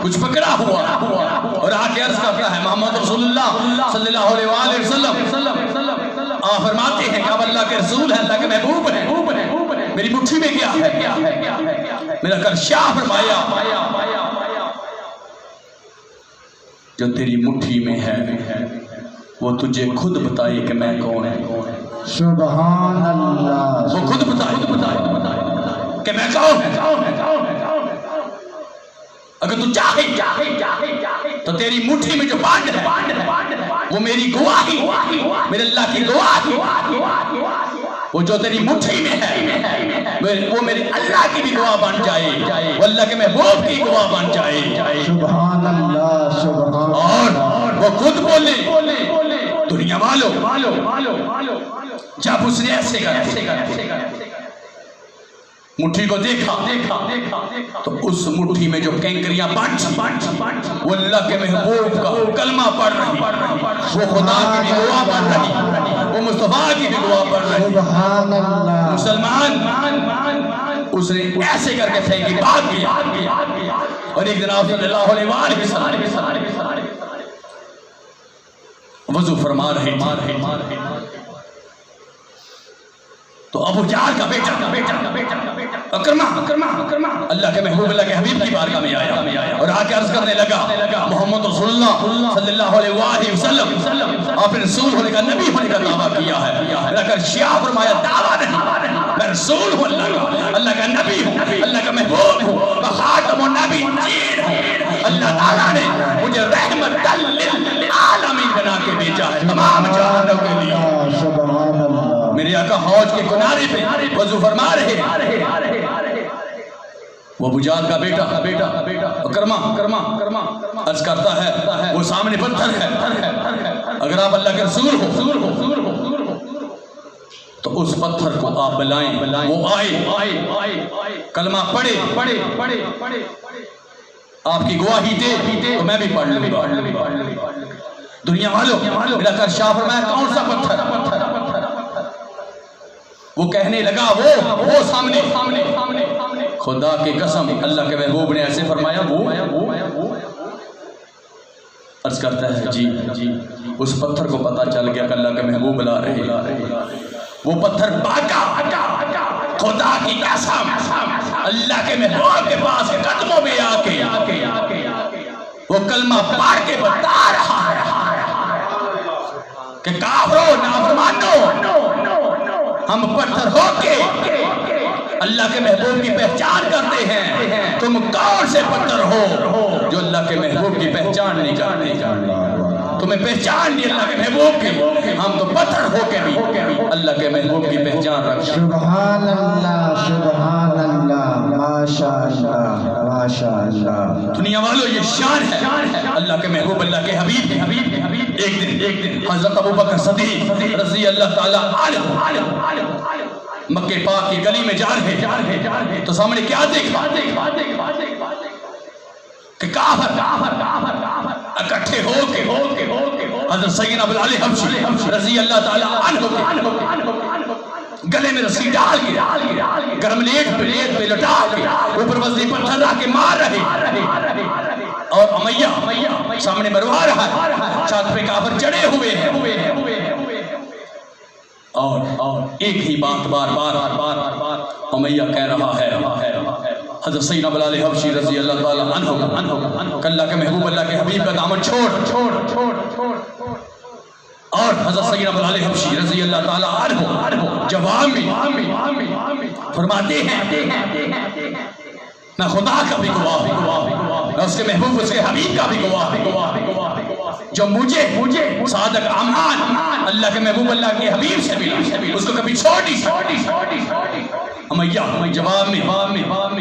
کچھ پکڑا ہوا اور آ کے عرض کرتا ہے محمد رسول اللہ صلی اللہ علیہ وآلہ وسلم آپ فرماتے ہیں کہ آپ اللہ کے رسول ہیں، اللہ کے محبوب ہیں، میری مٹھی میں کیا ہے؟ میرا کرشا فرمایا جو تیری مٹھی میں ہے وہ تجھے خود بتائے کہ میں کون ہے۔ سبحان اللہ، وہ خود بتائے کہ میں کون ہے۔ اگر تو چاہے تو تیری مٹھی میں جو بانڈ ہے وہ میری گواہی، میرے اللہ کی گواہی، وہ جو تیری مٹھی میں ہے وہ میرے اللہ کی بھی گواہ بن جائے، وہ اللہ کے محبوب کی گواہ بن جائے۔ سبحان اللہ، سبحان اور وہ خود بولے دنیا والو جب اس نے ایسے کہا مٹھی کو دیکھا تو اس مٹھی میں جو کینکریاں وہ اللہ کے محبوب کا کلمہ پڑھ رہی، وہ خدا کی بھی گواہ بن رہی، وہ مصطفیٰ کی بھی گواہ بن رہی۔ سبحان اللہ، مسلمان اس نے ایسے کر کے پھینکی، بھاگ گیا اور ایک دن آپ صلی اللہ علیہ وآلہ وسلم وضو فرما رہے تو ابو جہل کا بیٹا اکرمہ اللہ کے محبوب اللہ کے حبیب کی بارگاہ میں آیا اور آ کے عرض کرنے لگا محمد رسول اللہ صلی اللہ علیہ وآلہ وسلم آپ نے رسول ہونے کا، نبی ہونے کا دعویٰ کیا ہے۔ میرا کر شیعہ فرمایا دعویٰ نہیں، میں رسول ہوں، اللہ کا نبی ہوں، اللہ کا محبوب ہوں، میں خاتم النبی ہوں۔ اللہ تعالیٰ نے مجھے رحمت للعالمین بنا کے بھیجا ہے، تمام جہانوں کے لیے۔ سبحان اللہ، میرے آقا حوض کے کنارے پہ وضو فرما رہے، وہ ابو جہل کا بیٹا اکرمہ عرض کرتا ہے وہ سامنے پتھر ہے، اگر آپ اللہ کے رسول ہو تو اس پتھر کو آپ بلائیں۔ وہ آئے، کلمہ پڑھے، آپ کی گواہی دے تو میں بھی پڑھ لوں۔ دنیا والو میرا کر شاہ فرمایا کون سا پتھر؟ وہ کہنے لگا وہ سامنے، خدا کی قسم اللہ کے محبوب نے ایسے فرمایا وہ عرض کرتا ہے جی اس پتھر کو پتا چل گیا کہ اللہ کے محبوب بلا رہے، وہ پتھر بھاگا، خدا کی قسم اللہ کے محبوب کے پاس قدموں میں آ کے وہ کلمہ پڑھ کے بتا رہا ہے کہ کافرو نافرمانو، ہم پتھر ہو کے اللہ کے محبوب کی پہچان کرتے ہیں، تم کون سے پتھر ہو جو اللہ کے محبوب کی پہچان نہیں کرتے؟ تمہیں پہچان نہیں اللہ کے محبوب کی، ہم تو پتھر ہو کے بھی اللہ کے محبوب کی پہچان رکھتے ہیں۔ سبحان اللہ، سبحان اللہ، ماشاءاللہ، ماشاءاللہ۔ دنیا والو یہ شان ہے اللہ کے محبوب اللہ کے حبیب کی۔ ایک دن حضرت ابوبکر صدیق رضی اللہ تعالیٰ عنہ مکہ پاک کی گلی میں جا رہے تو سامنے کیا دیکھا کہ کافر اکٹھے ہو کے حضرت سیدنا بلال حبشی رضی اللہ تعالیٰ عنہ گلے میں رسی ڈال کے گرم لیٹ پہ لٹا کے اوپر وزنی پتھر رکھ کے مار رہے، اور امیہ سامنے مروا رہا ہے، چھت پہ کافر چڑھے ہوئے ہیں، اور ایک ہی بات بار بار امیہ کہہ رہا ہے حضرت سیدنا بلال حبشی رضی اللہ تعالیٰ عنہ کہ اللہ کے محبوب اللہ کے حبیب کا دامن چھوڑ، اور حضرت سیدنا بلال حبشی رضی اللہ تعالیٰ عنہ جواب میں فرماتے ہیں میں خدا کا بھی گواہ ہوں، میں اس کے محبوب اس کے حبیب کا بھی گواہ ہوں، جو مجھے صادق امان اللہ کے محبوب اللہ کے حبیب سے ملا اس کو کبھی چھوڑی۔ امیہ جواب میں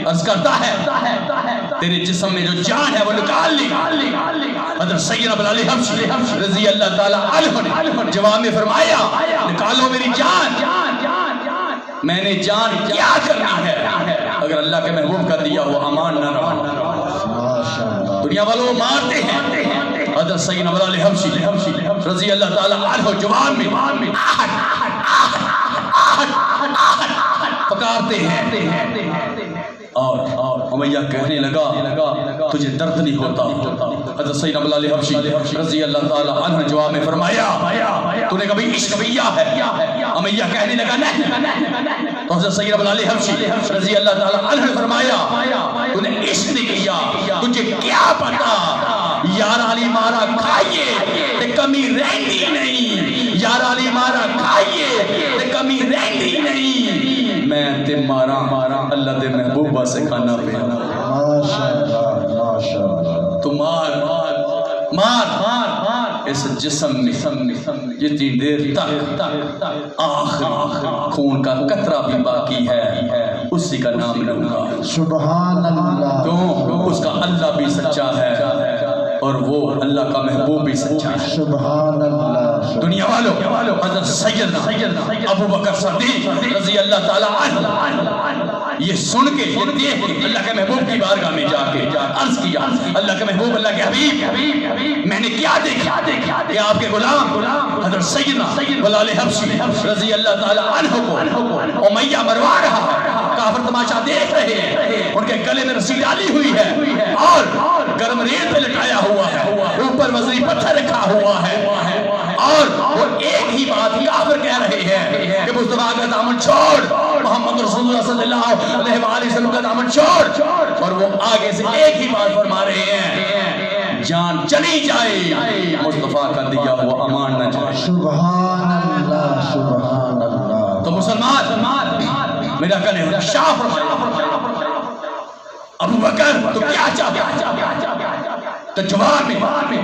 عرض کرتا ہے تیرے جسم میں جو جان ہے وہ نکال لی۔ حضرت سیدنا بلال حبشی رضی اللہ تعالیٰ عنہ نے جواب میں فرمایا نکالو میری جان، میں نے جان کیا کرنا ہے اگر اللہ کے محبوب کا دیا وہ امان نہ رہا۔ دنیا والوں مارتے ہیں حضرت سیدنا بلال حبشی رضی اللہ تعالیٰ عنہ جواب میں پکارتے ہیں، اور امیہ کہنے لگا تجھے درد نہیں ہوتا. حضرت سیدنا بلال حبشی رضی اللہ تعالی عنہ جواب میں فرمایا تو نے کبھی عشق کیا ہے؟ امیہ کہنے لگا نہیں. تو حضرت سیدنا بلال حبشی رضی اللہ تعالی عنہ نے فرمایا تو نے عشق نہیں کیا، تجھے کیا پتا یار علی مارا کھائیے تے کمی رہندی نہیں، یار علی مارا کھائیے تے کمی رہندی نہیں. میں تے مارا اللہ دے محبوبہ سے کھانا پہ. ماشاءاللہ ماشاءاللہ. تو مار اس جسم میں جتنی دیر تک آخر خون کا قطرہ بھی باقی ہے اسی کا نام لوں گا. سبحان اللہ. کیوں؟ اس کا اللہ بھی سچا ہے اور وہ اللہ کا محبوب بھی سچا ہے. سبحان اللہ. دنیا والوں حضرت سیدنا ابو بکر صدیق رضی اللہ تعالی عنہ یہ سن کے یہ دیکھ کے اللہ کے محبوب کی بارگاہ میں جا کے عرض کیا اللہ کے محبوب اللہ کے حبیب میں نے کیا دیکھا کہ آپ کے غلام حضرت سیدنا بلال حبشی رضی اللہ تعالی عنہ کو امیہ مروا رہا ہے. کافر تماشا دیکھ رہے ہیں، ان کے گلے میں رسی ڈالی ہوئی ہے اور گرم ریت پہ لٹایا ہوا ہے، اوپر وزنی پتھر رکھا ہوا ہے اور وہ ایک ہی بات کافر کہہ رہے ہیں کہ مصطفیٰ کا دامن چھوڑ، محمد رسول اللہ صلی اللہ علیہ وآلہ وسلم کا دامن چھوڑ. اور وہ آگے سے ایک ہی بات فرما رہے ہیں جان چلی جائے مصطفیٰ کا دیا ہوا امان نہ جائے. سبحان اللہ سبحان اللہ. تو مسلمان میرا کہنے ہوتا شاہ فرمایا ابو بکر تو کیا چاہتا؟ تو جواب میں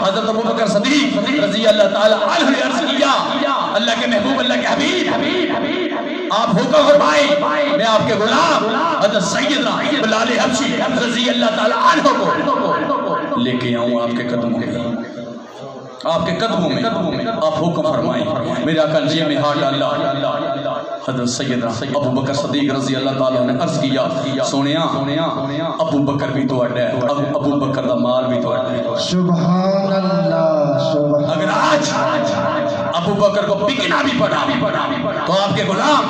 حضرت ابو بکر صدیق رضی اللہ تعالی عنہ نے عرض کیا اللہ کے محبوب اللہ کے حبیب آپ حکم فرمائیں میں آپ کے غلام حضرت سیدنا بلال حبشی رضی اللہ تعالی عنہ کو لے کے آؤں آپ کے قدموں میں، آپ کے قدموں میں آپ حکم فرمائیں. میرے آقا جی میں ہاتھ ڈالا. حضرت سیدنا ابو بکر صدیق رضی اللہ تعالیٰ نے عرض کیا سونیا ابو بکر بھی تو اڈا ہے، ابو بکر دا مال بھی تو اڈا ہے. سبحان اللہ سبحان. اگر آج ابو بکر کو بکنا بھی پڑا تو آپ کے غلام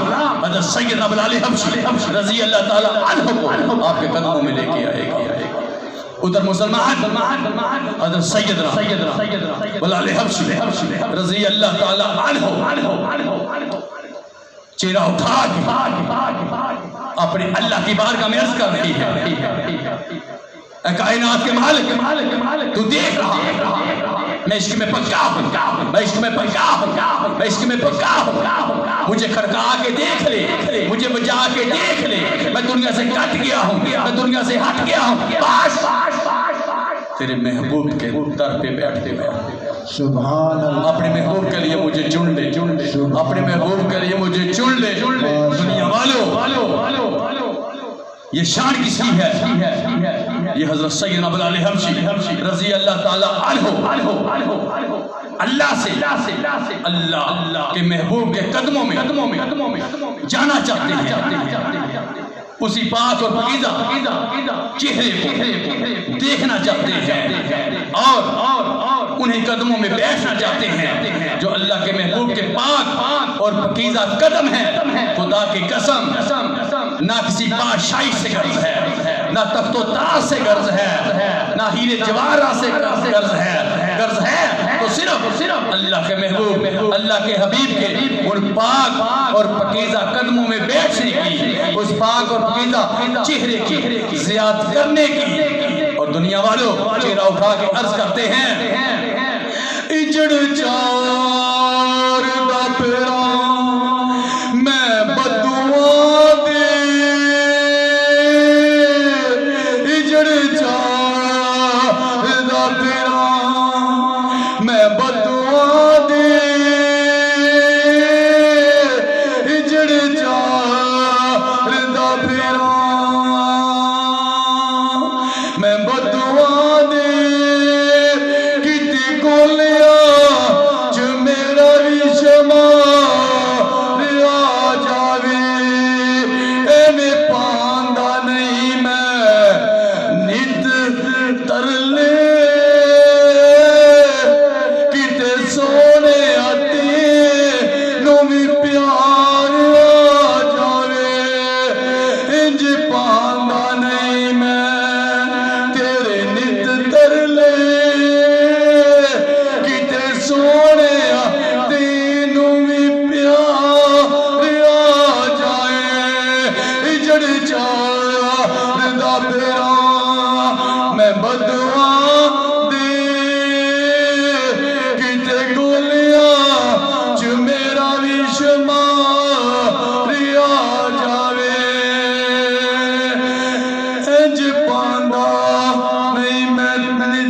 حضرت سیدنا بلال حبشی رضی اللہ تعالیٰ عنہ کو آپ کے قدموں میں لے کے آئے گا. ادھر مسلمان حضرت سیدنا بلال حبشی رضی اللہ تعالی عنہ چہرہ اٹھا کے اپنے اللہ کی بارگاہ میں عرض کر رہی ہے اے کائنات کے مالک تو دیکھ رہا میں عشق میں پکا ہوں، میں عشق میں پکا ہوں، میں عشق میں پکا ہوں. مجھے کھڑکا کے دیکھ لے، مجھے بجا کے دیکھ لے، میں دنیا سے کٹ گیا ہوں، میں دنیا سے ہٹ گیا ہوں. باش تیرے محبوب کے در پہ بیٹھتے ہوئے سبحان اللہ. اپنے محبوب کے لیے مجھے چن لے، اپنے محبوب کے لیے مجھے چن لے. دنیا والوں یہ شان کس کی ہے؟ یہ حضرت سیدنا بلال حبشی رضی اللہ تعالی عنہ اللہ سے اللہ کے محبوب کے قدموں میں جانا چاہتے ہیں، اسی پاک اور پاکیزہ چہرے کو دیکھنا چاہتے ہیں اور انہیں قدموں میں بیٹھنا چاہتے ہیں جو اللہ کے محبوب کے پاک اور پاکیزہ قدم ہیں. خدا کی قسم نہ کسی بادشاہی سے غرض ہے، نہ تخت و تاج سے غرض ہے، نہ ہیرے جواہرات سے غرض ہے تو صرف اللہ کے محبوب اللہ کے حبیب کے ان پاک اور پاکیزہ قدموں میں بیٹھنے کی، اس پاک اور پاکیزہ چہرے کی زیارت کرنے کی. اور دنیا والوں چہرہ اٹھا کے عرض کرتے ہیں اجڑ چار دا پیرا میں بدعا دے، اجڑ چار دا پیرا میں بدعا دے، اجڑ چار دا پیرا میں بدعا دے. کتی گولیاں جو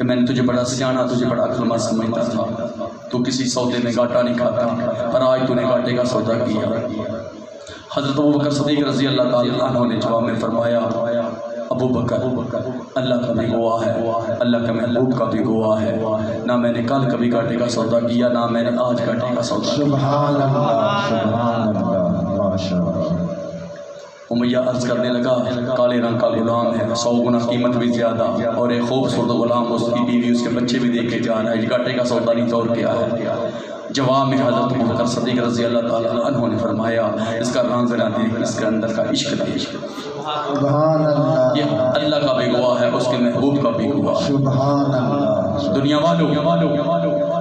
کہ میں نے تجھے بڑا سیانا، تجھے بڑا عقلمند سمجھتا تھا، تو کسی سودے میں گھاٹا نہیں کھاتا، پر آج تو نے گھاٹے کا سودا کیا۔ حضرت ابوبکر صدیق رضی اللہ تعالیٰ عنہ نے جواب میں فرمایا، ابوبکر اللہ کا بھی گواہ ہے، اللہ کے محبوب کا بھی گواہ ہے، نہ میں نے کل کبھی گھاٹے کا سودا کیا، نہ میں نے آج گھاٹے کا سودا کیا۔ سبحان اللہ، سبحان اللہ، ماشاءاللہ۔ امیہ عرض کرنے لگا، کالے رنگ کا غلام ہے، 100 گنا قیمت بھی زیادہ، اور ایک خوبصورت غلام، اس کی بیوی، اس کے بچے بھی دیکھے جا رہا ہے، یہ گھاٹے کا سودا نہیں تو اور کیا ہے؟ جواب میں حضرت ابوبکر صدیق رضی اللہ تعالیٰ عنہ نے فرمایا، اس کا رنگ ذرا دیکھ، اس کے اندر کا عشق دیکھ۔ سبحان اللہ، یہ اللہ کا بھی گواہ ہے، اس کے محبوب کا بھی گواہ ہے۔ سبحان اللہ۔ دنیا والوں،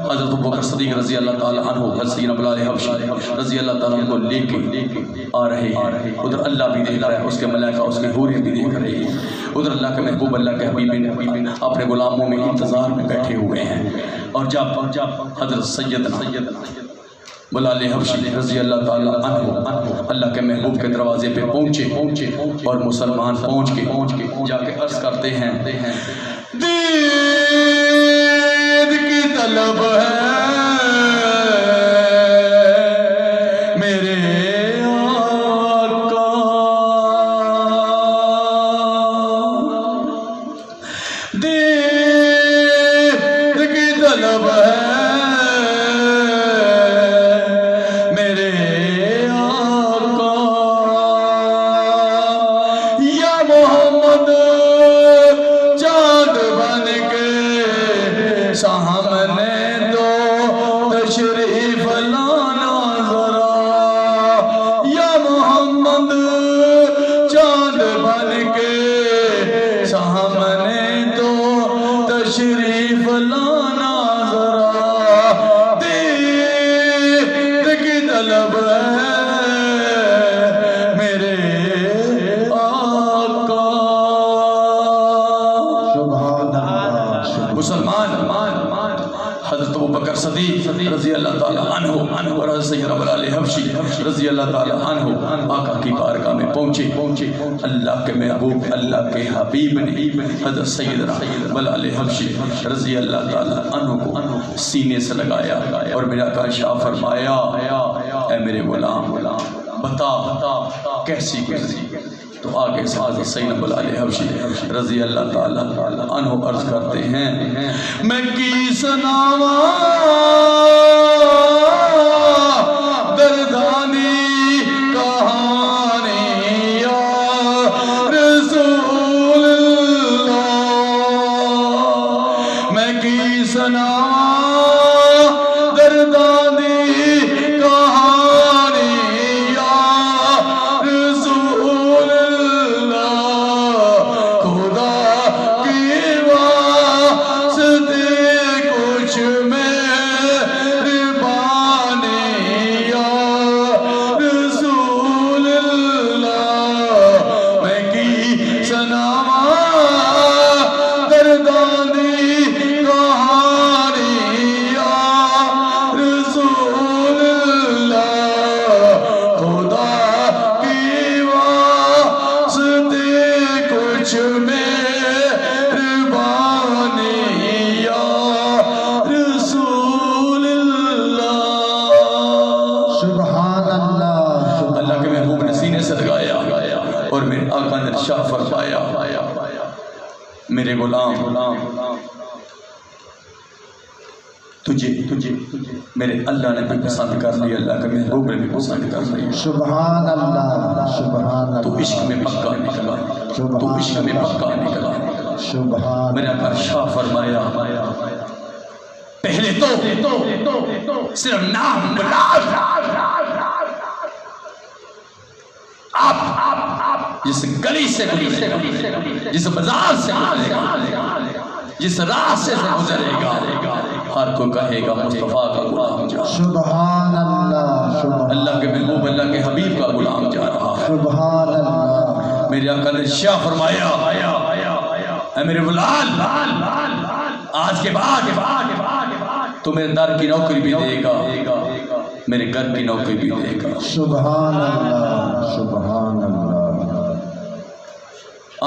حضرت ابوبکر صدیق رضی اللہ تعالیٰ عنہ سیدنا بلال حبشی رضی اللہ تعالیٰ عنہ کو لے کے آ رہے ہیں، ادھر اللہ بھی دیکھ رہا ہے، اس کے ملائکہ، اس کے حوریں بھی دیکھ رہی ہیں، ادھر اللہ کے محبوب، اللہ کے حبیب اپنے غلاموں میں انتظار میں بیٹھے ہوئے ہیں۔ اور جب حضرت سیدنا بلال حبشی رضی اللہ تعالیٰ عنہ اللہ کے محبوب کے دروازے پہ پہنچے، اور مسلمان پہنچ کے جا کے عرض کرتے ہیں، دید کی طلب ہے میرے آقا، دید کی طلب ہے سامنے دو تشریف لانا ذرا، یا محمد چاند بن کے سامنے دو تشریف لانا ذرا، دید کی طلب ہے میرے آقا۔ سبحان اللہ۔ مسلمان حضرت ابوبکر صدیق رضی اللہ تعالیٰ عنہ اور حضرت سیدنا بلال حبشی رضی اللہ تعالیٰ عنہ آقا کی بارگاہ میں پہنچے، اللہ کے محبوب، اللہ کے حبیب نے حضرت سیدنا بلال حبشی رضی اللہ تعالیٰ عنہ کو سینے سے لگایا، اور میرا آقا شاہ فرمایا، اے میرے غلام بتا کیسی گزری؟ تو آگے سے حضرت سیدنا بلال حبشی رضی اللہ تعالیٰ عنہ عرض کرتے ہیں، میں کی سناواں دردانی کہانی یا رسول اللہ، میں کی سناواں دردانی کہانی یا رسول اللہ، خدا کی واسطے کچھ مہربانی یا رسول اللہ، میں کی سناواں دردانی کہانی یا رسول اللہ، خدا کی واسطے کچھ مہربانی یا رسول اللہ۔ سبحان اللہ۔ اللہ کے محبوب نے سینے سے لگایا، اور میرے آقا نے ارشاد فرمایا، میرے غلام تجھے میرے اللہ نے بھی پسند کر لیا، اللہ کے محبوب نے بھی پسند کر لیا۔ سبحان اللہ، سبحان اللہ۔ تو عشق میں پکا نکلا، تو عشق میں پکا نکلا۔ سبحان میرے آقا شاہ فرمایا، پہلے تو صرف نام بلال، آپ جس گلی سے گزرے گا، جس بازار سے گزرے گا، جس راستے سے گزرے گا، ہر کوئی کہے گا مصطفیٰ کا غلام جا رہا ہے۔ سبحان اللہ، سبحان اللہ کے محبوب، اللہ کے حبیب کا غلام جا رہا ہے۔ سبحان اللہ۔ میرے آقا نے شاہ فرمایا، اے میرے بلال، آج کے بعد تو میرے در کی نوکری بھی دے گا، میرے گھر کی نوکری بھی دے گا۔ سبحان اللہ، سبحان اللہ۔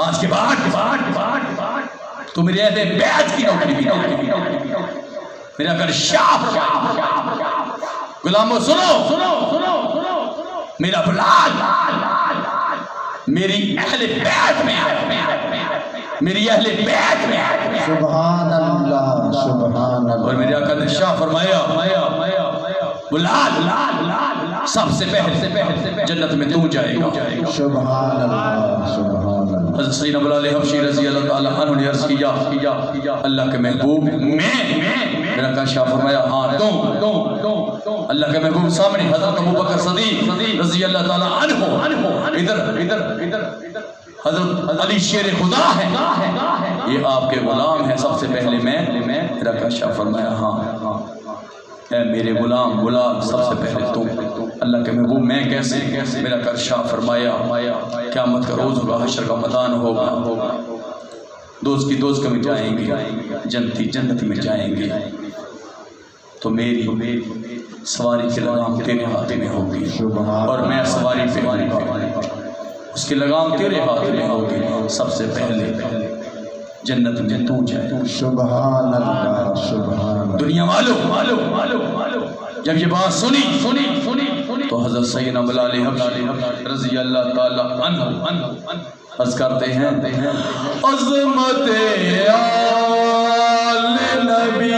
آج کے بعد تو میرے اہل بیت کی نوکری بھی نہ میرے اگر شاہ غلاموں سنو میرا بلال میری اہل بیت میں میری اہل بیت میں سبحان اللہ سبحان اللہ. اور میرے آقا نے شاہ فرمایا بلال سب سے پہلے جنت میں تو جائے گا. سبحان اللہ سبحان اللہ. حضرت سیدنا بلال حبشی رضی اللہ تعالیٰ عنہ نے عرض کیا اللہ کے محبوب میرا آقا شاہ فرمایا ہاں تم اللہ کے محبوب سامنے حضرت ابوبکر صدیق رضی اللہ تعالیٰ عنہ ادھر حضرت علی شیر خدا ہے یہ آپ کے غلام ہیں سب سے پہلے میں میرا آقا شاہ فرمایا ہاں اے میرے غلام بلال سب سے پہلے تو اللہ کے محبوب میں کیسے میرا آقا شاہ فرمایا قیامت کا روز ہوگا حشر کا میدان ہوگا دوست کی دوست میں جائیں گے جنتی جنت میں جائیں گے تو میری سواری کی لگام تیرے ہاتھ میں ہوگی اور میں سواری پہ اس کی لگام تیرے ہاتھ میں ہوگی سب سے پہلے جنت میں تو جائے. سبحان اللہ سبحان اللہ. دنیا والو جب یہ بات سنی تو حضرت سیدنا بلال حبشی رضی اللہ تعالیٰ عنہ عرض کرتے ہیں عظمت آل نبی